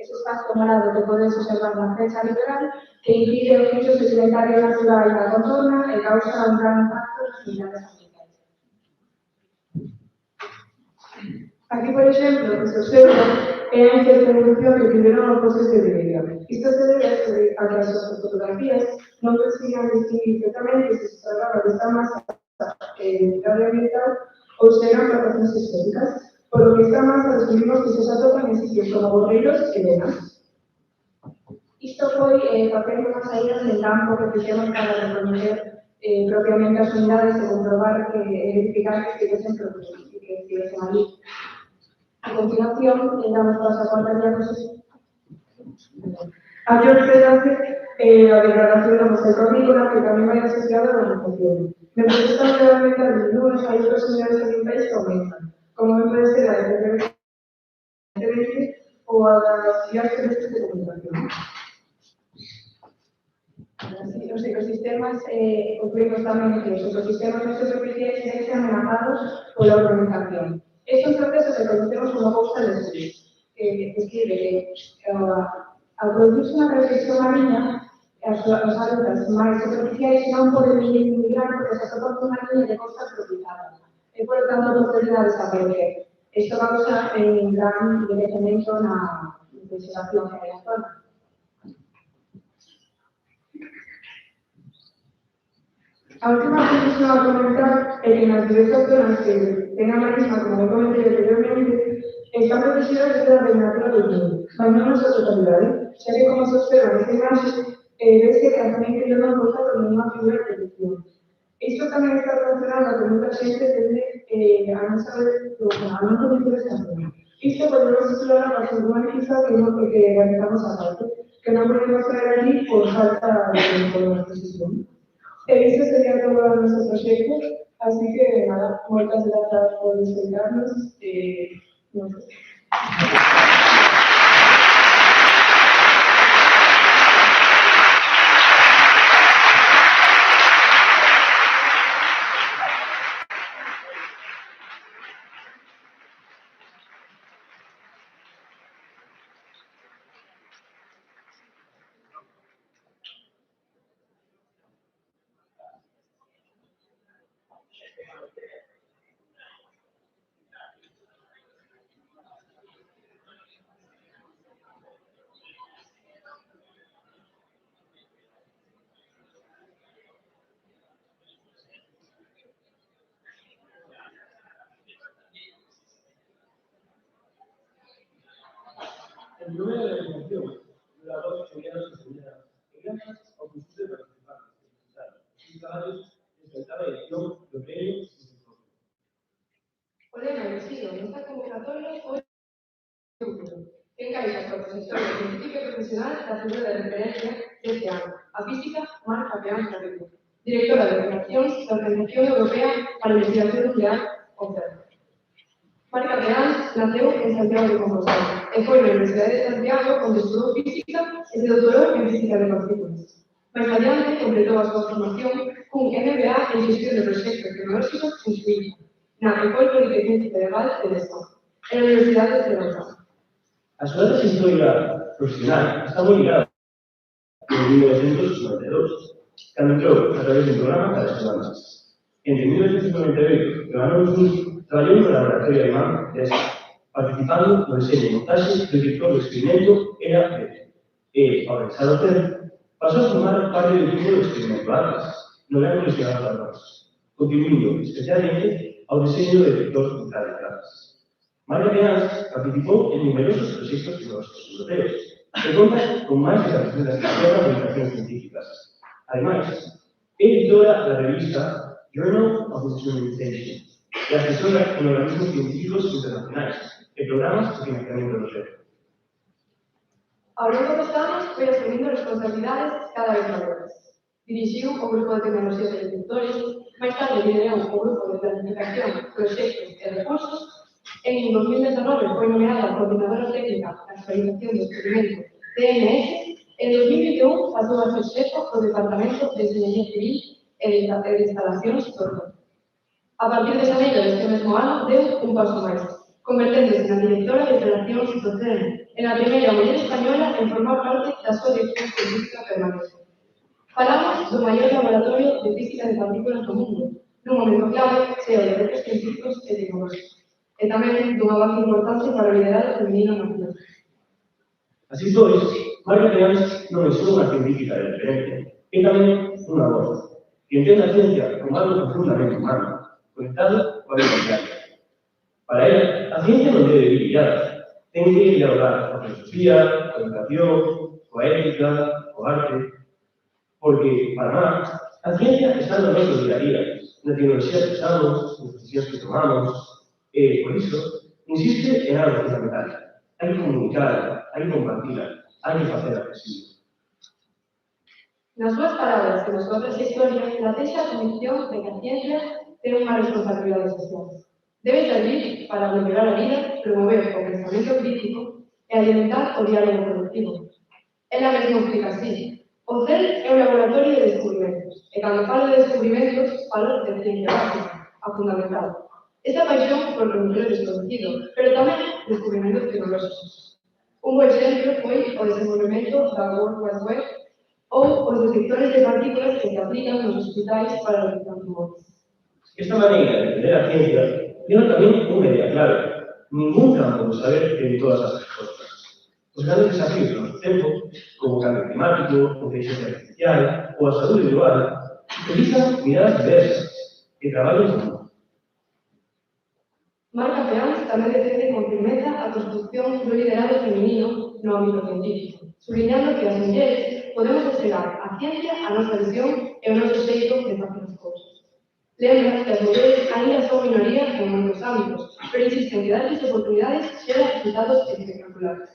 espazo morado que podes observar na fecha litoral que impide o uso sedimentario natural da contorna e causa un gran impacto nas unidades ambientales. Aquí, por exemplo, que se observa é a intervención que tiveron os postes de Viveira. Isto se debe a que as fotografías non persigan distinguir perfectamente se se trataba desta masa de identidade ambiental ou se eran plantacións históricas, por lo que esta masa descubrimos que se atopan en sitios como borreiros e venas. Isto foi facendo unhas saídas en campo que fixemos para recoñecer propiamente as unidades e comprobar que verificar que estivesen protegidos e que estivesen ali. A continuación, damos paso a cuarta diapositiva. Aquí observase a degradación da mosaico agrícola que tamén vai asociada a urbanización. Mentre que esta unidade ambiental disminuye, hai outras unidades ambientais que aumentan, como pode ser a de ou a das vías terrestres de comunicación. Os ecosistemas, concluímos tamén que os ecosistemas non superficiais están amenazados pola urbanización. Estos procesos se conocemos como causa de estudio, que describe que ao producirse unha reflexión mariña, as hábitats máis superficiais non poden migrar porque se atopan unha línea de costa tropicada e, por lo tanto, non poden desaparecer. Isto causa un gran envellecemento na vegetación que hai na zona. A última conclusión a comentar é que nas diversas zonas que ten a marisma, como comentei anteriormente, están protegidas desde a Natura 2000, mas non na súa totalidade, xa que, como se observa nesta imaxe, vese que a zona interior non conta con ninguna figura de protección. Isto tamén está relacionado con moita xente tende a non saber a non coñecer esta zona. Isto podemos explorar a parte urbanística que realizamos a parte, que non podemos traer aquí por falta de exposición. Isto sería todo o noso proxecto, así que, nada, moitas grazas por escoitarnos e non sei. El número de organización de la voz serían las comunidades, gracias ao conjunto de participantes que utilizaron traballos desde a edición do premio e simposio. O lema elegido nesta convocatoria foi que encaixa a profesora científica e profesional da figura de referencia deste ano, a física Marta Peán Carrillo, directora de Operacións da Organización Europea para a Investigación Nuclear, OCER. Marta Peán naceu en Santiago de Compostela e foi na Universidade de Santiago onde estudou física e se doutorou en física de partículas. Máis adiante completou a súa formación cun MBA en Gestión de Proxectos Tecnolóxicos en Suíza, na École Politécnique Federal de Dessau, e na Universidade de Lausanne. A súa trayectoria profesional está moi ligada en 1992, cando entrou a través de un programa para estudantes. Entre 1998 e o ano 2000 traballou no laboratorio alemán de ESA, participando no diseño e montaxe do director do experimento ERA-B. E, ao regresar ao CERN, pasou a formar parte do equipo do experimento ATLAS, no gran coleccionado de Albarás, contribuindo especialmente ao diseño do detector central de clases. Marta Peán participou en numerosos proxectos tecnolóxicos europeos, que contan con máis de 400 publicacións científicas. Además, é editora da revista Journal of Instrumentation e asesora en organismos científicos internacionais e programas de financiamento europeo. Ao longo dos anos, foi asumindo responsabilidades cada vez maiores. Dirixiu o grupo de tecnoloxía de detectores, máis tarde liderou o grupo de planificación, proxectos e recursos. En 2019 foi nomeada coordinadora técnica de actualización do experimento DMS. En 2021 pasou a ser xefa do Departamento de Enxeñería Civil e de Instalacións do. A partir de xaneiro deste mesmo ano, deu un paso máis, converténdose na directora de operacións do CERN, e na primeira muller española en formar parte da súa dirección científica permanente. Falamos do maior laboratorio de física de partículas do mundo, nun momento clave cheo de retos científicos e tecnolóxicos, e tamén dun avance importante para o liderado feminino na nación. Así pois, Marta Peáns non é só unha científica de referencia, é tamén unha voz, que entende a ciencia como algo profundamente humano, conectado coa vida diaria. Para ela, a ciencia non debe ir guiada, ten que dialogar coa filosofía, coa educación, coa ética, coa arte, porque, para Marx, a ciencia está no noso día a día, na tecnoloxía que usamos, nas decisións que tomamos, e, por iso, insiste en algo fundamental. Hai que comunicar, hai que compartir, hai que facer accesible. Nas súas palabras e na súa trayectoria, latexa a convicción de que a ciencia ten unha responsabilidade social. Debe servir para mellorar a vida, promover o pensamento crítico e alimentar o diálogo colectivo. Ela mesmo explica así: o CERN é un laboratorio de descubrimentos, e cando falo de descubrimentos, falo de ciencia básica, a fundamental. Esta paixón por conocer o desconocido, pero tamén descubrimentos tecnolóxicos. Un bo exemplo foi o desenvolvemento da World Wide Web ou os detectores de partículas que se aplican nos hospitais para los tumores. Esta maneira de entender a ciencia leva tamén unha idea clave. Ningún campo do saber ten todas as respostas. Os grandes desafíos do noso tempo, como o cambio climático, a inteligencia artificial ou a saúde global, utilizan miradas diversas e traballan en común. Marta Peáns tamén defende con firmeza a construcción do liderado feminino no ámbito científico, subliñando que as mulleres podemos chegar a ciencia a nosa visión e o noso xeito de facer as cousas. Lembra que as mulleres ainda son minoría en moitos ámbitos, pero insisten que darles oportunidades xera resultados espectaculares.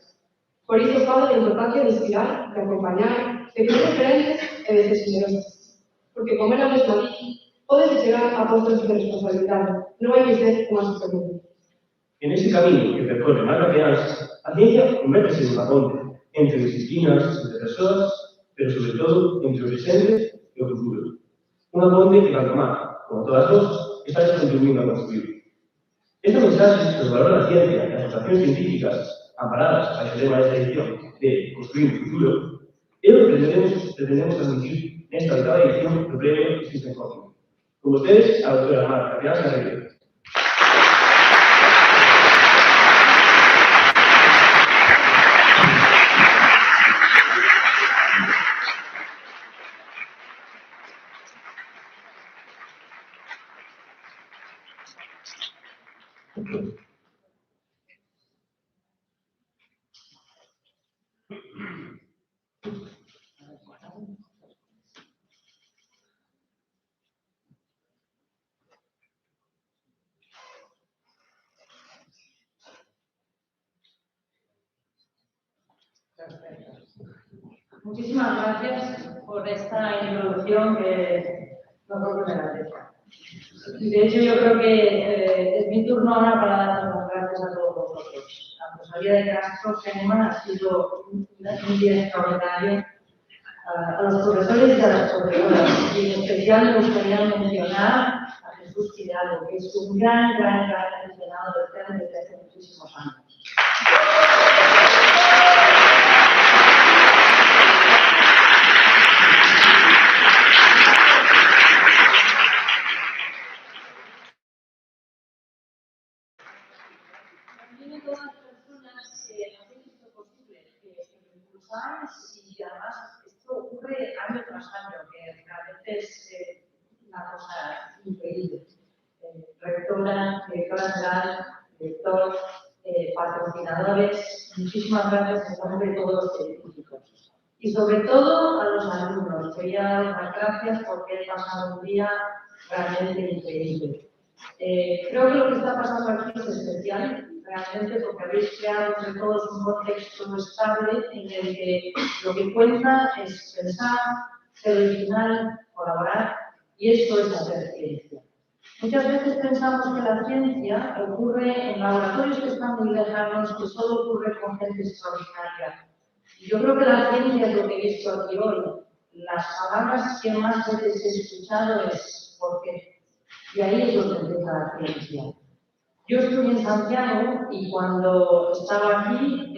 Por iso fala da importancia de inspirar, de acompañar, de ser referentes e de ser generosas. Porque, como ela mesma di, podes chegar a postos de responsabilidade, non hai que ser unha supermujer. En ese camino que percorre Marta Peáns, a ciencia convértese en unha ponte entre disciplinas, entre persoas, pero sobre todo entre o presente e o futuro. Unha ponte que Marta Mar, como todas vos, está contribuindo a construir. Esta mensaxe sobre o valor da ciencia e as asociacións científicas amparadas a ese tema desta edición de Construir un futuro é o que pretendemos transmitir nesta oitava edición do Premio Stephen Hawking. Con vostedes, a doutora Marta Peáns Garrido. Muchísimas gracias por esta introducción que nos propone la teca. De hecho, yo creo que es mi turno ahora para dar las gracias a todos vosotros. La Rosalía de Castro Feynman ha sido un día extraordinario a los profesores y a las profesoras. Y en especial me gustaría mencionar a Jesús Hidalgo, que es un gran aficionado del CERN desde hace muchísimos años. También todas las personas que hacen esto posible, que lo impulsan, y además esto ocurre año tras año, que realmente es una cosa increíble. Rectora, directora general, director, patrocinadores, muchísimas gracias en nombre de todos los científicos. Y sobre todo a los alumnos. Quería dar las gracias porque he pasado un día realmente increíble. Creo que lo que está pasando aquí es especial, realmente, porque habéis creado entre todos un contexto estable en el que lo que cuenta es pensar, ser original, colaborar, y esto es hacer ciencia. Muchas veces pensamos que la ciencia ocurre en laboratorios que están muy lejanos, que solo ocurre con gente extraordinaria. Y yo creo que la ciencia es lo que he visto aquí hoy. Las palabras que más veces he escuchado es ¿por qué? Y ahí es donde empieza la ciencia. Yo estuve en Santiago y cuando estaba aquí,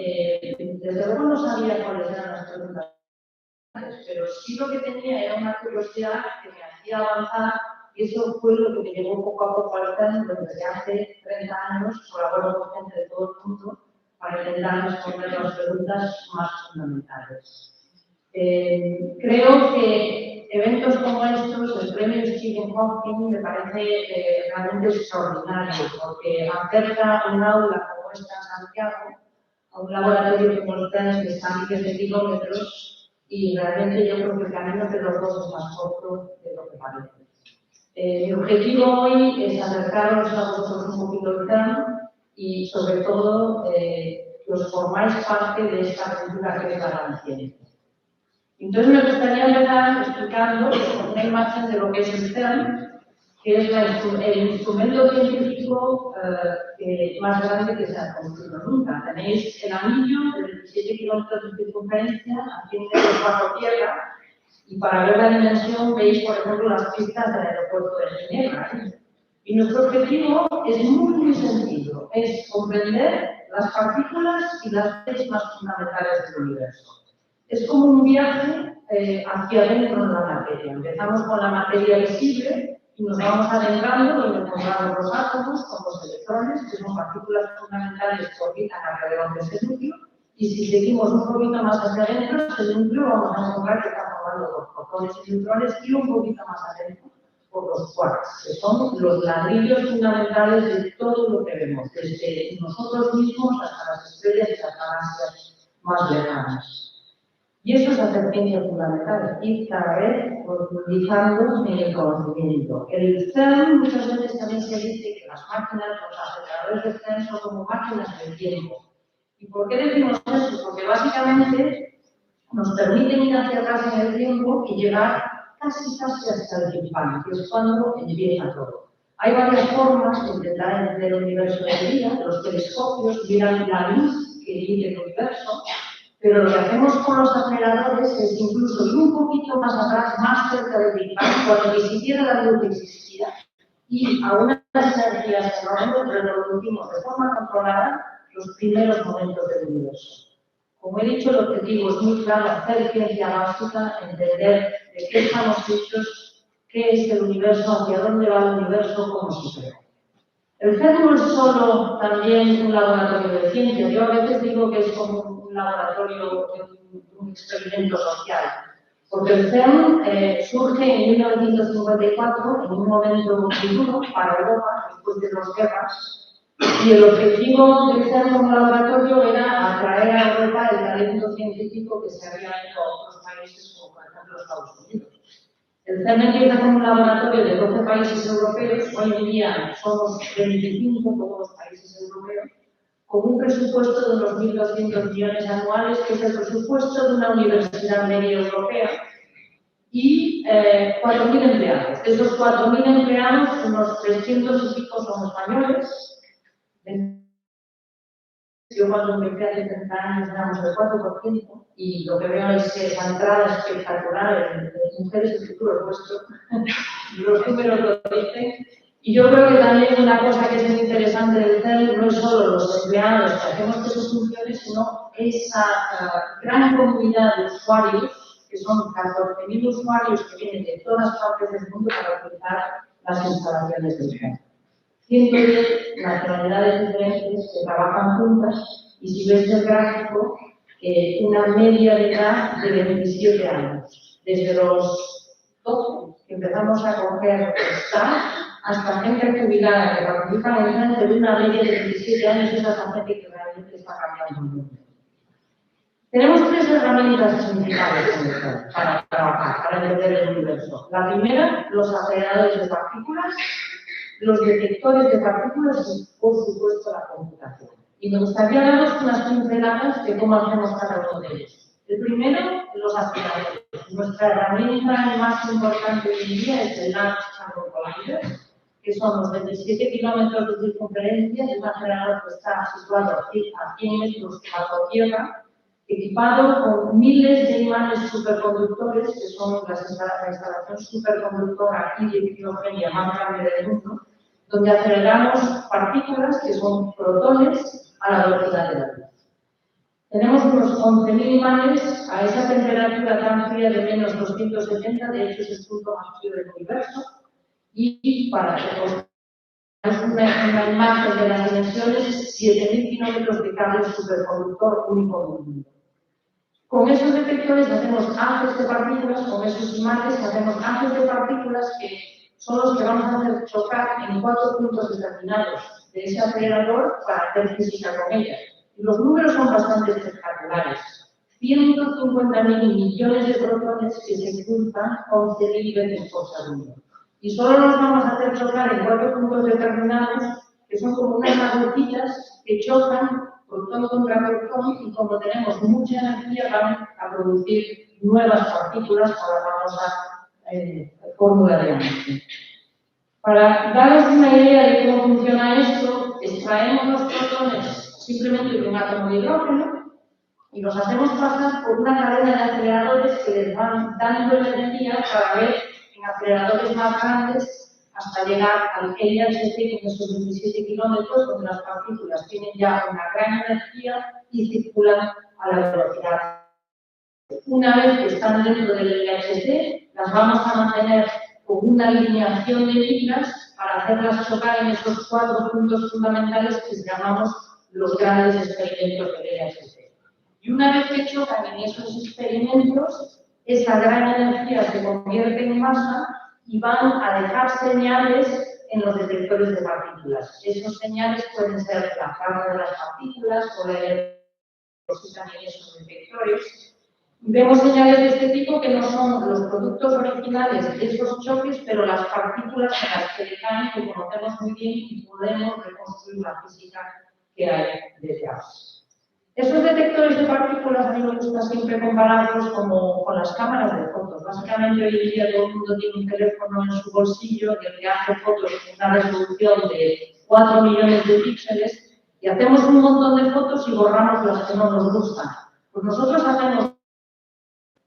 desde luego no sabía cuáles eran las preguntas, pero sí lo que tenía era una curiosidad que me hacía avanzar y eso fue lo que me llevó poco a poco al CERN, donde desde hace 30 años colaboro con gente de todo el mundo para intentar responder las preguntas más fundamentales. Creo que eventos como estos, el premio Stephen Hawking, me parece realmente extraordinario, porque acerca un aula como esta en Santiago a un laboratorio como el CERN que está a miles de kilómetros y realmente yo creo que el camino de los dos es más corto de lo que parece. Mi objetivo hoy es acercaros a vosotros un poquito el CERN y sobre todo que os formáis parte de esta cultura que es la gran ciencia. Entonces me gustaría empezar explicando una imagen de lo que es el CERN, que es el instrumento científico más grande que se ha construido nunca. Tenéis el anillo de 17 kilómetros de circunferencia, haciendo bajo tierra, y para ver la dimensión veis, por ejemplo, las pistas del aeropuerto de Ginebra. Y nuestro objetivo es muy sencillo, es comprender las partículas y las leyes más fundamentales del universo. Es como un viaje hacia adentro en la materia. Empezamos con la materia visible y nos vamos adentrando donde encontramos los átomos con los electrones, que son partículas fundamentales que orbitan alrededor de ese núcleo. Y si seguimos un poquito más hacia adentro, ese núcleo vamos a encontrar que está formado por protones y neutrones, y un poquito más adentro por los quarks, que son los ladrillos fundamentales de todo lo que vemos, desde nosotros mismos hasta las estrellas y las galaxias más lejanas. Y eso es hacer ciencia fundamental, ir cada vez profundizando en el conocimiento. El CERN muchas veces también se dice que las máquinas, los aceleradores de CERN son como máquinas del tiempo. ¿Y por qué decimos eso? Porque básicamente nos permiten ir hacia atrás en el tiempo y llegar casi hasta el Big Bang, que es cuando empieza todo. Hay varias formas de intentar entender el universo de día. Los telescopios miran la luz que divide el universo, pero lo que hacemos con los aceleradores es incluso ir un poquito más atrás, más cerca del Big Bang, cuando ni siquiera la luz existía, y a unas energías enormes reproducimos de forma controlada los primeros momentos del universo. Como he dicho, el objetivo es muy claro: hacer ciencia básica, entender de qué estamos hechos, qué es el universo, hacia dónde va el universo, cómo se crea. El CERN no es solo también un laboratorio de ciencia. Yo a veces digo que es como un laboratorio, un experimento social. Porque el CERN surge en 1954, en un momento muy duro para Europa, después de las guerras. Y el objetivo del CERN como laboratorio era atraer a Europa el talento científico que se había ido a otros países, como por ejemplo Estados Unidos. El CERN empieza como un laboratorio de 12 países europeos. Hoy en día somos 25 todos los países europeos, con un presupuesto de unos 1.200 millones anuales, que es el presupuesto de una universidad media europea, y 4.000 empleados. De esos 4.000 empleados, unos 300 y pico son españoles. Yo cuando empecé hace 30 años éramos el 4%, y lo que veo es que esa entrada espectacular de mujeres, el futuro nuestro, los números lo dicen. Y yo creo que también una cosa que es muy interesante del CERN no es solo los empleados que hacemos que eso funcione, sino esa gran comunidad de usuarios, que son 14.000 usuarios que vienen de todas partes del mundo para utilizar las instalaciones del CERN. 110 nacionalidades diferentes que trabajan juntas, y si ves el gráfico, una media de edad de 27 años. Desde los 12 que empezamos a coger staff hasta gente jubilada que participa en el CERN, de una media de 27 años, es la gente que realmente está cambiando el mundo. Tenemos tres herramientas principales para trabajar, para entender el universo. La primera, los aceleradores de partículas, los detectores de partículas y, por supuesto, la computación. Y me gustaría daros unas pinceladas de cómo hacemos cada uno de ellos. El primero, los aceleradores. Nuestra herramienta más importante hoy en día es el Large Hadron Collider, que son los 27 kilómetros de circunferencia de un acelerador que está situado a 100 metros bajo tierra, equipado con miles de imanes superconductores, que son la instalación superconductora y de hidrogenia más grande del mundo, donde aceleramos partículas que son protones a la velocidad de la luz. Tenemos unos 11.000 imanes a esa temperatura tan fría de menos 270, de hecho es el punto más frío del universo, y para que os hagáis una imagen de las dimensiones, 7.000 kilómetros de cable superconductor único en el mundo. Con esos detectores hacemos haces de partículas, con esos imanes hacemos haces de partículas que son los que vamos a hacer chocar en 4 puntos determinados de ese acelerador para hacer física con ellas. Y los números son bastante espectaculares. 150.000 millones de protones que se juntan 11.000 veces por segundo. Y solo los vamos a hacer chocar en 4 puntos determinados, que son como unas agujitas que chocan protón contra protón, y como tenemos mucha energía van a producir nuevas partículas con la famosa fórmula de Einstein. Para daros una idea de cómo funciona esto, extraemos los protones simplemente de un átomo de hidrógeno y los hacemos pasar por una cadena de aceleradores que les van dando energía para ver en aceleradores más grandes hasta llegar al LHC, que en esos 27 kilómetros, donde las partículas tienen ya una gran energía y circulan a la velocidad. Una vez que están dentro del LHC, las vamos a mantener con una alineación de fibras para hacerlas chocar en esos 4 puntos fundamentales que llamamos los grandes experimentos del LHC. Y una vez que chocan en esos experimentos, esa gran energía se convierte en masa y van a dejar señales en los detectores de partículas. Esas señales pueden ser la carga de las partículas o la electricidad en esos detectores. Vemos señales de este tipo que no son los productos originales de esos choques, pero las partículas en las que caen, que conocemos muy bien y podemos reconstruir la física que hay detrás. Esos detectores de partículas a mí me gusta siempre compararlos como con las cámaras de fotos. Básicamente hoy en día todo el mundo tiene un teléfono en su bolsillo y el que hace fotos con una resolución de 4 millones de píxeles y hacemos un montón de fotos y borramos las que no nos gustan. Pues nosotros hacemos,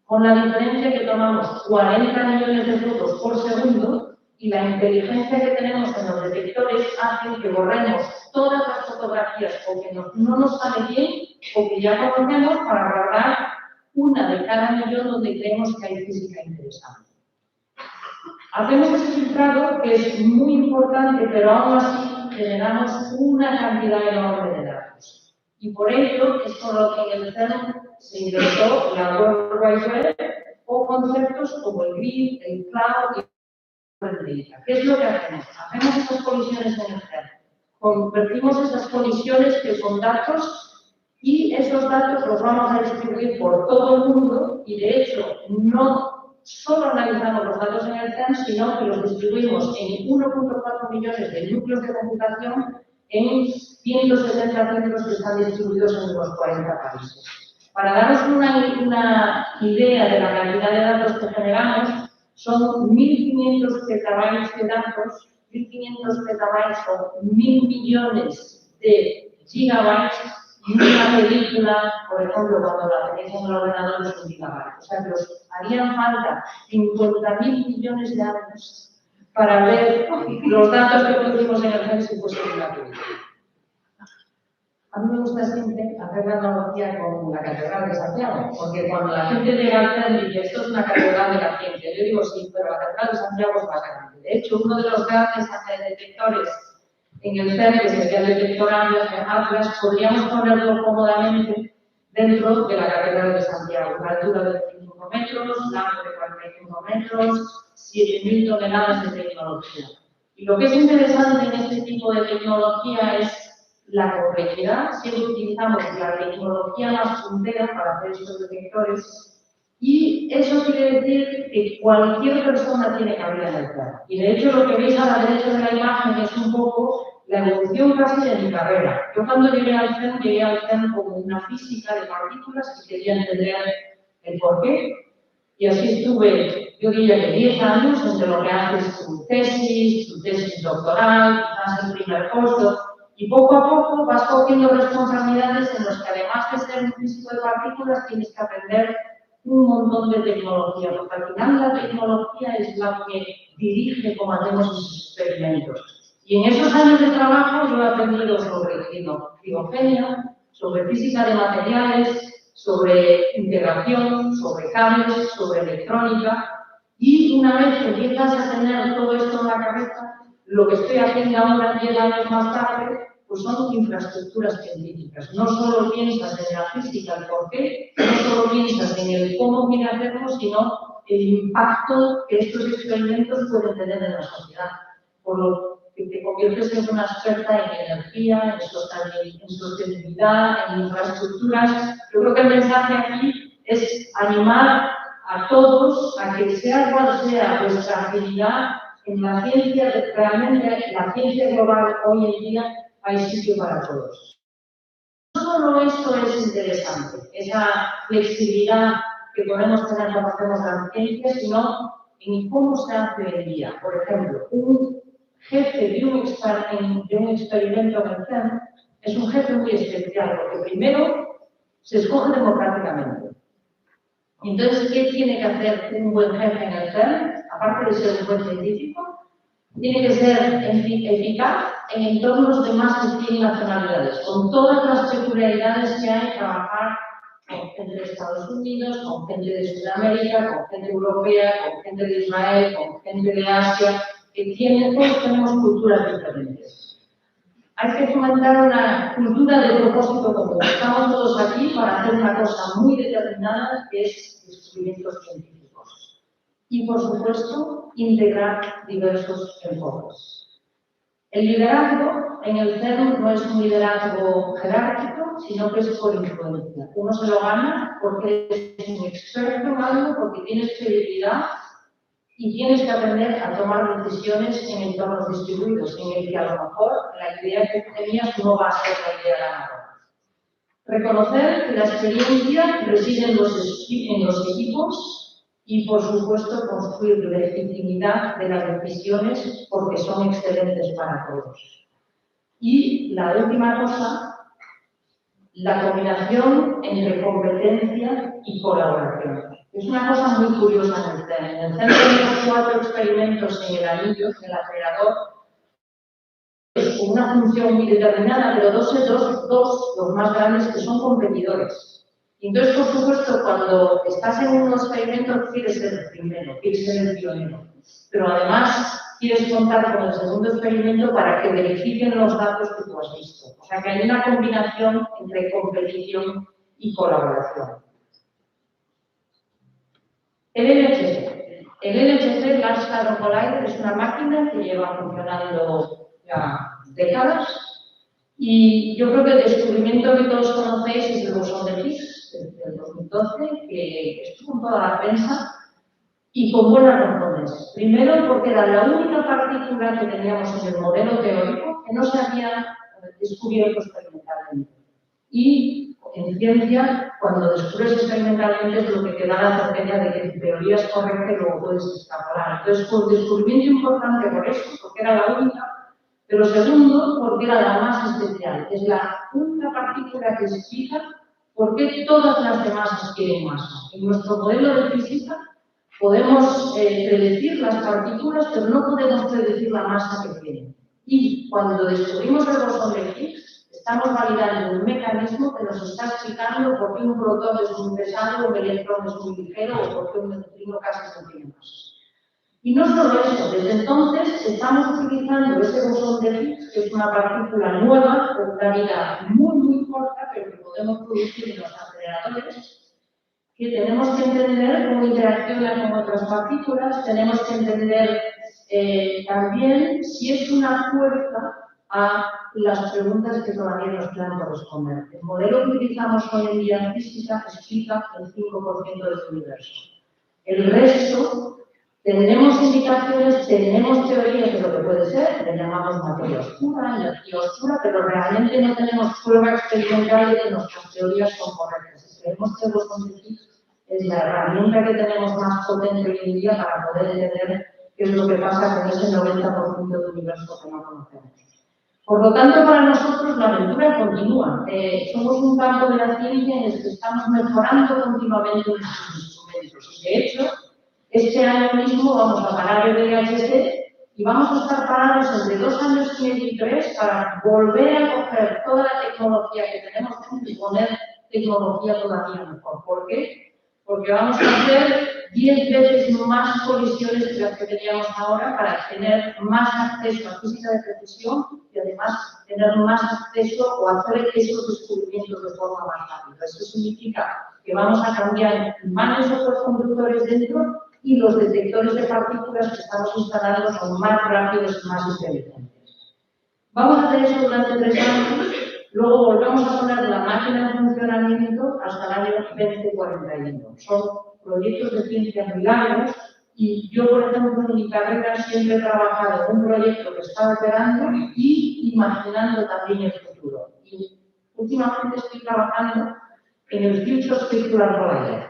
con la diferencia que tomamos 40 millones de fotos por segundo, y la inteligencia que tenemos en los detectores hace que borremos todas las fotografías o que no nos sale bien o que ya conocemos para guardar una de cada millón donde creemos que hay física interesante. Hacemos ese filtrado que es muy importante, pero aún así generamos una cantidad enorme de datos. Y por ello es por lo que en el CERN se inventó la World Wide Web o conceptos como el grid, el cloud y ¿qué es lo que hacemos? Hacemos esas colisiones en el CERN. Convertimos esas colisiones que son datos y esos datos los vamos a distribuir por todo el mundo y de hecho no solo analizamos los datos en el CERN, sino que los distribuimos en 1.4 millones de núcleos de computación en 170 centros que están distribuidos en unos 40 países. Para daros una idea de la cantidad de datos que generamos, son 1.500 petabytes de datos, 1.500 petabytes son 1.000 millones de gigabytes y una película, por ejemplo, cuando la tenéis en el ordenador es un gigabyte. O sea que os harían falta 50.000 millones de años para ver los datos que producimos en el CERN si fuese una película. A mí me gusta siempre hacer la analogía con la Catedral de Santiago, porque cuando la gente llega al CERN dice esto es una catedral de la ciencia, yo digo sí, pero la Catedral de Santiago es más grande. De hecho, uno de los grandes detectores en el CERN, que sería el detector Atlas, podríamos ponerlo cómodamente dentro de la Catedral de Santiago, una altura de 25 metros, largo de 45 metros, 7.000 toneladas de tecnología. Y lo que es interesante en este tipo de tecnología es la complejidad, siempre utilizamos la tecnología más puntera para hacer estos detectores y eso quiere decir que cualquier persona tiene cabida en el CERN. Y de hecho lo que veis a la derecha de la imagen es un poco la evolución casi de mi carrera. Yo cuando llegué al CERN como una física de partículas y quería entender el porqué. Y así estuve, yo diría que 10 años entre lo que haces tu tesis doctoral, quizás el primer postdoc, y poco a poco vas cogiendo responsabilidades en las que además de ser un físico de partículas tienes que aprender un montón de tecnología, porque al final la tecnología es la que dirige cómo hacemos esos experimentos. Y en esos años de trabajo yo he aprendido sobre criogenia, sobre física de materiales, sobre integración, sobre cables, sobre electrónica, y una vez que empiezas a tener todo esto en la cabeza, lo que estoy haciendo ahora, 10 años más tarde, pues son infraestructuras científicas. No solo piensas en la física, el porqué, no solo piensas en el cómo viene a hacerlo, sino el impacto que estos experimentos pueden tener en la sociedad. Por lo que te conviertes en una experta en energía, en sostenibilidad, en infraestructuras. Yo creo que el mensaje aquí es animar a todos a que sea cual sea vuestra actividad en la ciencia, realmente la ciencia global hoy en día hay sitio para todos. No solo esto es interesante, esa flexibilidad que podemos tener cuando hacemos la ciencia, sino en cómo se hace hoy en día. Por ejemplo, un jefe de un experimento en el CERN es un jefe muy especial, porque primero se escoge democráticamente. Entonces, ¿qué tiene que hacer un buen jefe en el CERN? Aparte de ser un buen científico, tiene que ser eficaz en entornos de más de 100 nacionalidades, con todas las peculiaridades que hay, trabajar con gente de Estados Unidos, con gente de Sudamérica, con gente europea, con gente de Israel, con gente de Asia, todos tenemos culturas diferentes. Hay que fomentar una cultura de propósito común. Estamos todos aquí para hacer una cosa muy determinada, que es descubrimientos científicos. Y, por supuesto, integrar diversos enfoques. El liderazgo en el CERN no es un liderazgo jerárquico, sino que es por influencia. Uno se lo gana porque es un experto en algo, porque tienes credibilidad y tienes que aprender a tomar decisiones en entornos distribuidos, en el que a lo mejor la idea que tú tenías no va a ser la idea ganadora. Reconocer que la experiencia reside en los equipos y, por supuesto, construir legitimidad de las decisiones porque son excelentes para todos. Y la última cosa, la combinación entre competencia y colaboración. Es una cosa muy curiosa en el CERN. En el CERN tenemos 4 experimentos en el anillo, en el acelerador, con una función muy determinada, pero dos, los más grandes, que son competidores. Y entonces, por supuesto, cuando estás en un experimento, quieres ser el primero, quieres ser el pionero. Pero además, quieres contar con el segundo experimento para que verifiquen los datos que tú has visto. O sea, que hay una combinación entre competición y colaboración. El LHC. El LHC, Large Hadron Collider, es una máquina que lleva funcionando ya décadas y yo creo que el descubrimiento que todos conocéis es el bosón de Higgs del 2012, que estuvo en toda la prensa y con buenas razones. Primero, porque era la única partícula que teníamos en el modelo teórico que no se había descubierto experimentalmente. Y en ciencia, cuando descubres experimentalmente es lo que te da la certeza de que tu teoría es correcta y luego puedes extrapolar. Entonces, fue un descubrimiento importante por eso, porque era la única, pero segundo, porque era la más especial. Es la única partícula que explica por qué todas las demás adquieren masa. En nuestro modelo de física podemos predecir las partículas, pero no podemos predecir la masa que tienen. Y cuando descubrimos el bosón de Higgs, estamos validando un mecanismo que nos está explicando por qué un protón es muy pesado, un electrón es muy ligero o por qué un neutrino casi no tiene masa. Y no solo eso, desde entonces estamos utilizando ese bosón de Higgs, que es una partícula nueva, con una vida muy corta, pero que podemos producir en los aceleradores, que tenemos que entender cómo interacciona con otras partículas, tenemos que entender también si es una fuerza a las preguntas que todavía nos quedan por responder. El modelo que utilizamos hoy en día en física explica el 5% del universo. El resto, tenemos indicaciones, tenemos teorías de lo que puede ser, le llamamos materia oscura, energía oscura, pero realmente no tenemos prueba experimental de que nuestras teorías son correctas. Creemos que el bosón de Higgs es la herramienta que tenemos más potente hoy en día para poder entender qué es lo que pasa con ese 90% del universo que no conocemos. Por lo tanto, para nosotros la aventura continúa. Somos un campo de la ciencia en el que estamos mejorando continuamente nuestros instrumentos. De hecho, este año mismo vamos a parar el VHC y vamos a estar parados entre 2 años y medio y 3 para volver a coger toda la tecnología que tenemos y poner tecnología todavía mejor. ¿Por qué? Porque vamos a hacer 10 veces más colisiones que las que teníamos ahora para tener más acceso a física de precisión y además tener más acceso o hacer esos descubrimientos de forma más rápida. Eso significa que vamos a cambiar imanes o superconductores dentro y los detectores de partículas que estamos instalando son más rápidos y más inteligentes. Vamos a hacer eso durante 3 años, luego volvemos a poner la máquina en funcionamiento hasta el año 2041. Son proyectos de ciencia muy largos y yo, por ejemplo, en mi carrera siempre he trabajado en un proyecto que está operando y imaginando también el futuro. Y últimamente estoy trabajando en el Future Circular Collider.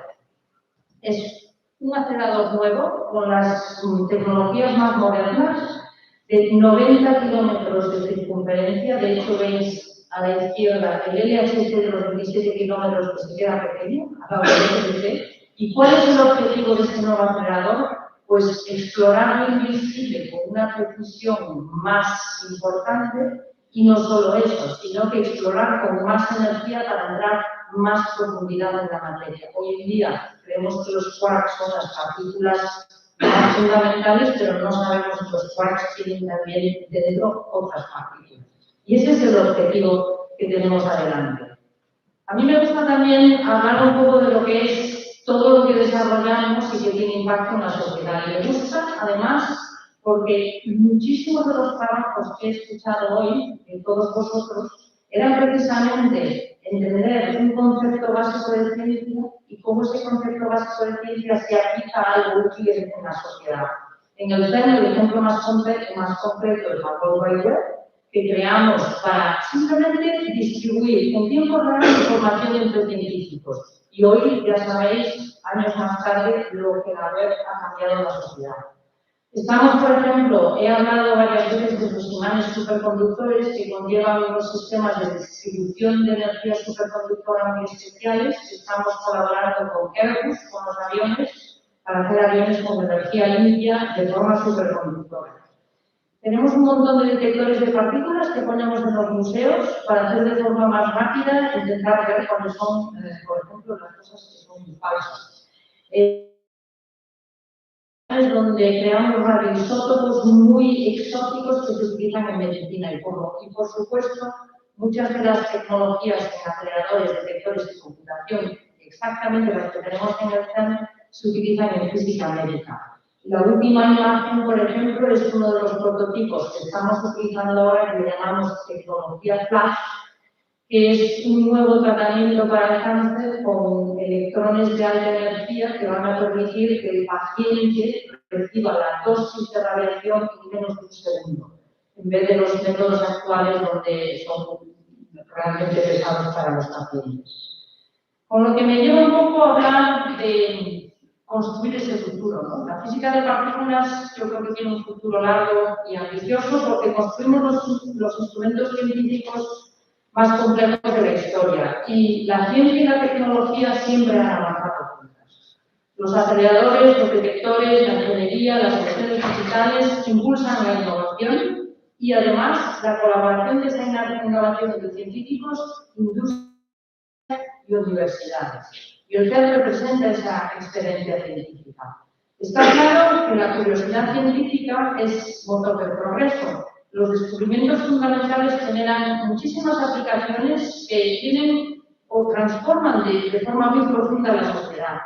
Es un acelerador nuevo con las tecnologías más modernas de 90 kilómetros de circunferencia. De hecho, veis a la izquierda el LHC de los 27 kilómetros que se queda pequeño, al lado del LHC. ¿Y cuál es el objetivo de este nuevo acelerador? Pues explorar lo invisible con una precisión más importante y no solo eso, sino que explorar con más energía para entrar más profundidad en la materia. Hoy en día creemos que los quarks son las partículas más fundamentales, pero no sabemos si los quarks tienen también dentro otras partículas. Y ese es el objetivo que tenemos adelante. A mí me gusta también hablar un poco de lo que es todo lo que desarrollamos y que tiene impacto en la sociedad. Y me gusta, además, porque muchísimos de los trabajos que he escuchado hoy, de todos vosotros, eran precisamente entender un concepto básico de ciencia y cómo ese concepto básico de ciencia se aplica a algo útil en la sociedad. En el CERN, el ejemplo más concreto es la World Wide Web, que creamos para simplemente distribuir en tiempo real información entre científicos. Y hoy, ya sabéis, años más tarde, lo que la web ha cambiado en la sociedad. Estamos, por ejemplo, he hablado varias veces de los imanes superconductores que conllevan unos sistemas de distribución de energía superconductora muy especiales. Estamos colaborando con Airbus, con los aviones, para hacer aviones con energía limpia de forma superconductora. Tenemos un montón de detectores de partículas que ponemos en los museos para hacer de forma más rápida, intentar ver cuáles son, por ejemplo, las cosas que son falsas. Es donde creamos radioisótopos muy exóticos que se utilizan en medicina y por supuesto, muchas de las tecnologías en aceleradores, detectores y computación, exactamente las que tenemos en el CERN, se utilizan en física médica. La última imagen, por ejemplo, es uno de los prototipos que estamos utilizando ahora, que le llamamos tecnología Flash, que es un nuevo tratamiento para el cáncer con electrones de alta energía que van a permitir que el paciente reciba la dosis de radiación en menos de un segundo, en vez de los métodos actuales donde son realmente pesados para los pacientes. Con lo que me lleva un poco a hablar de construir ese futuro, ¿no? La física de partículas yo creo que tiene un futuro largo y ambicioso porque construimos los instrumentos científicos más complejos de la historia y la ciencia y la tecnología siempre han avanzado juntas. Los aceleradores, los detectores, la ingeniería, las soluciones digitales impulsan la innovación y además la colaboración de esa innovación entre científicos, industria y universidades. Y el CERN representa esa excelencia científica. Está claro que la curiosidad científica es motor del progreso. Los descubrimientos fundamentales generan muchísimas aplicaciones que tienen o transforman de forma muy profunda la sociedad.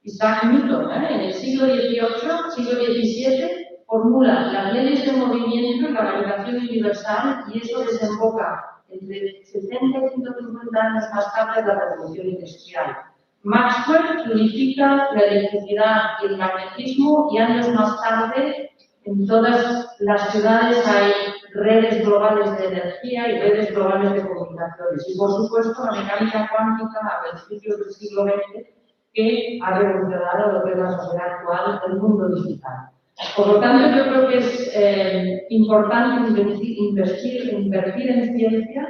Isaac Newton, en el siglo XVIII, siglo XVII, formula las leyes de movimiento y la gravitación universal, y eso desemboca entre 70 y 150 años más tarde de la revolución industrial. Maxwell unifica la electricidad y el magnetismo, y años más tarde en todas las ciudades hay redes globales de energía y redes globales de comunicaciones. Y por supuesto la mecánica cuántica a principios del siglo XX, que ha revolucionado lo que es la sociedad actual, el mundo digital. Por lo tanto, yo creo que es importante invertir en ciencia,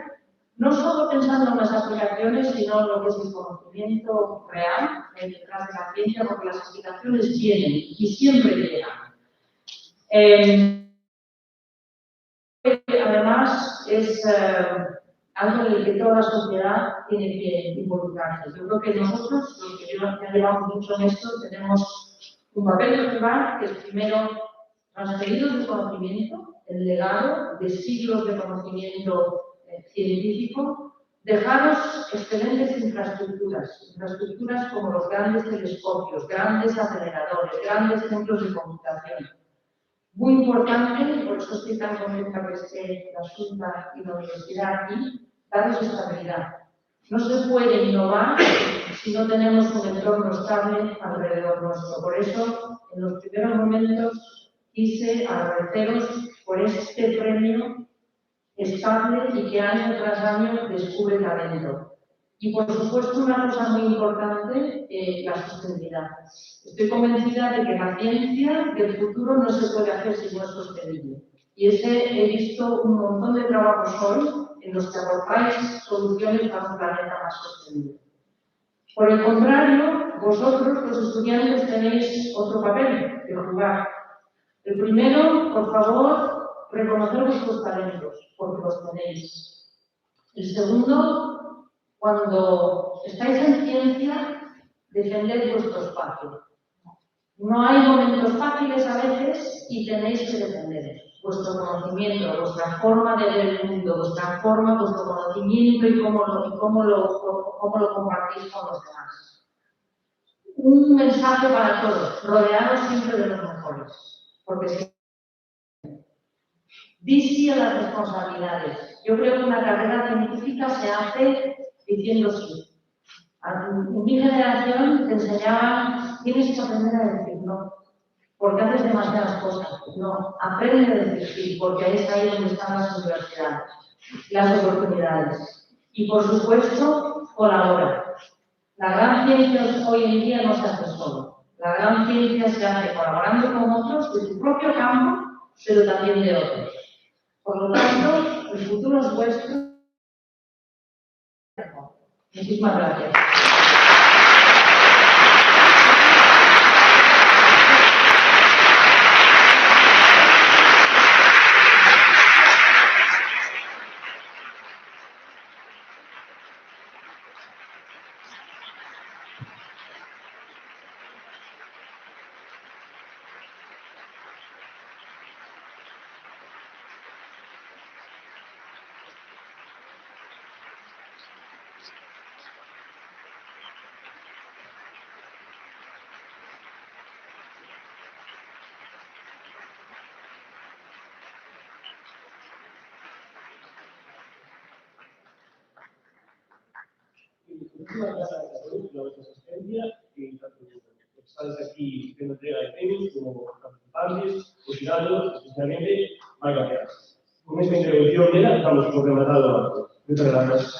no solo pensando en las aplicaciones, sino en lo que es el conocimiento real detrás de la ciencia, porque las aplicaciones vienen y siempre llegan. Además, es algo en el que toda la sociedad tiene que involucrarse. Yo creo que nosotros, los que ya llevamos mucho en esto, tenemos un papel que jugar, que es primero transferidos de conocimiento, el legado de siglos de conocimiento científico, dejaros excelentes infraestructuras como los grandes telescopios, grandes aceleradores, grandes centros de computación. Muy importante, por eso estoy tan contenta que esté la Junta y la Universidad aquí, darles estabilidad. No se puede innovar si no tenemos un entorno estable alrededor nuestro. Por eso, en los primeros momentos, quise agradeceros por este premio estable y que año tras año descubre talento. Y por supuesto, una cosa muy importante, la sostenibilidad. Estoy convencida de que la ciencia del futuro no se puede hacer si no es sostenible. Y he visto un montón de trabajos hoy en los que aportáis soluciones para un planeta más sostenible. Por el contrario, vosotros, los estudiantes, tenéis otro papel que jugar. El primero, por favor, reconocer vuestros talentos, porque los tenéis. El segundo, cuando estáis en ciencia, defended vuestro espacio. No hay momentos fáciles a veces y tenéis que defender vuestro conocimiento, vuestra forma de ver el mundo, vuestro conocimiento y cómo lo compartís con los demás. Un mensaje para todos, rodeados siempre de los mejores, porque si di sí a las responsabilidades. Yo creo que una carrera científica se hace diciendo sí. En mi generación te enseñaban, tienes que aprender a decir no, porque haces demasiadas cosas. No, aprende a decir sí, porque es ahí donde están las universidades, las oportunidades. Y por supuesto, colabora. La gran ciencia hoy en día no se hace solo. La gran ciencia se hace colaborando con otros de tu propio campo, pero también de otros. Por lo tanto, el futuro es vuestro. Muchísimas gracias. Muchísimas gracias a todos por vuestra asistencia y tanto los que estáis aquí en entrega de premios como participantes, cuestionarios, especialmente, más gracias. Con esta intervención damos por rematado. Muchas gracias.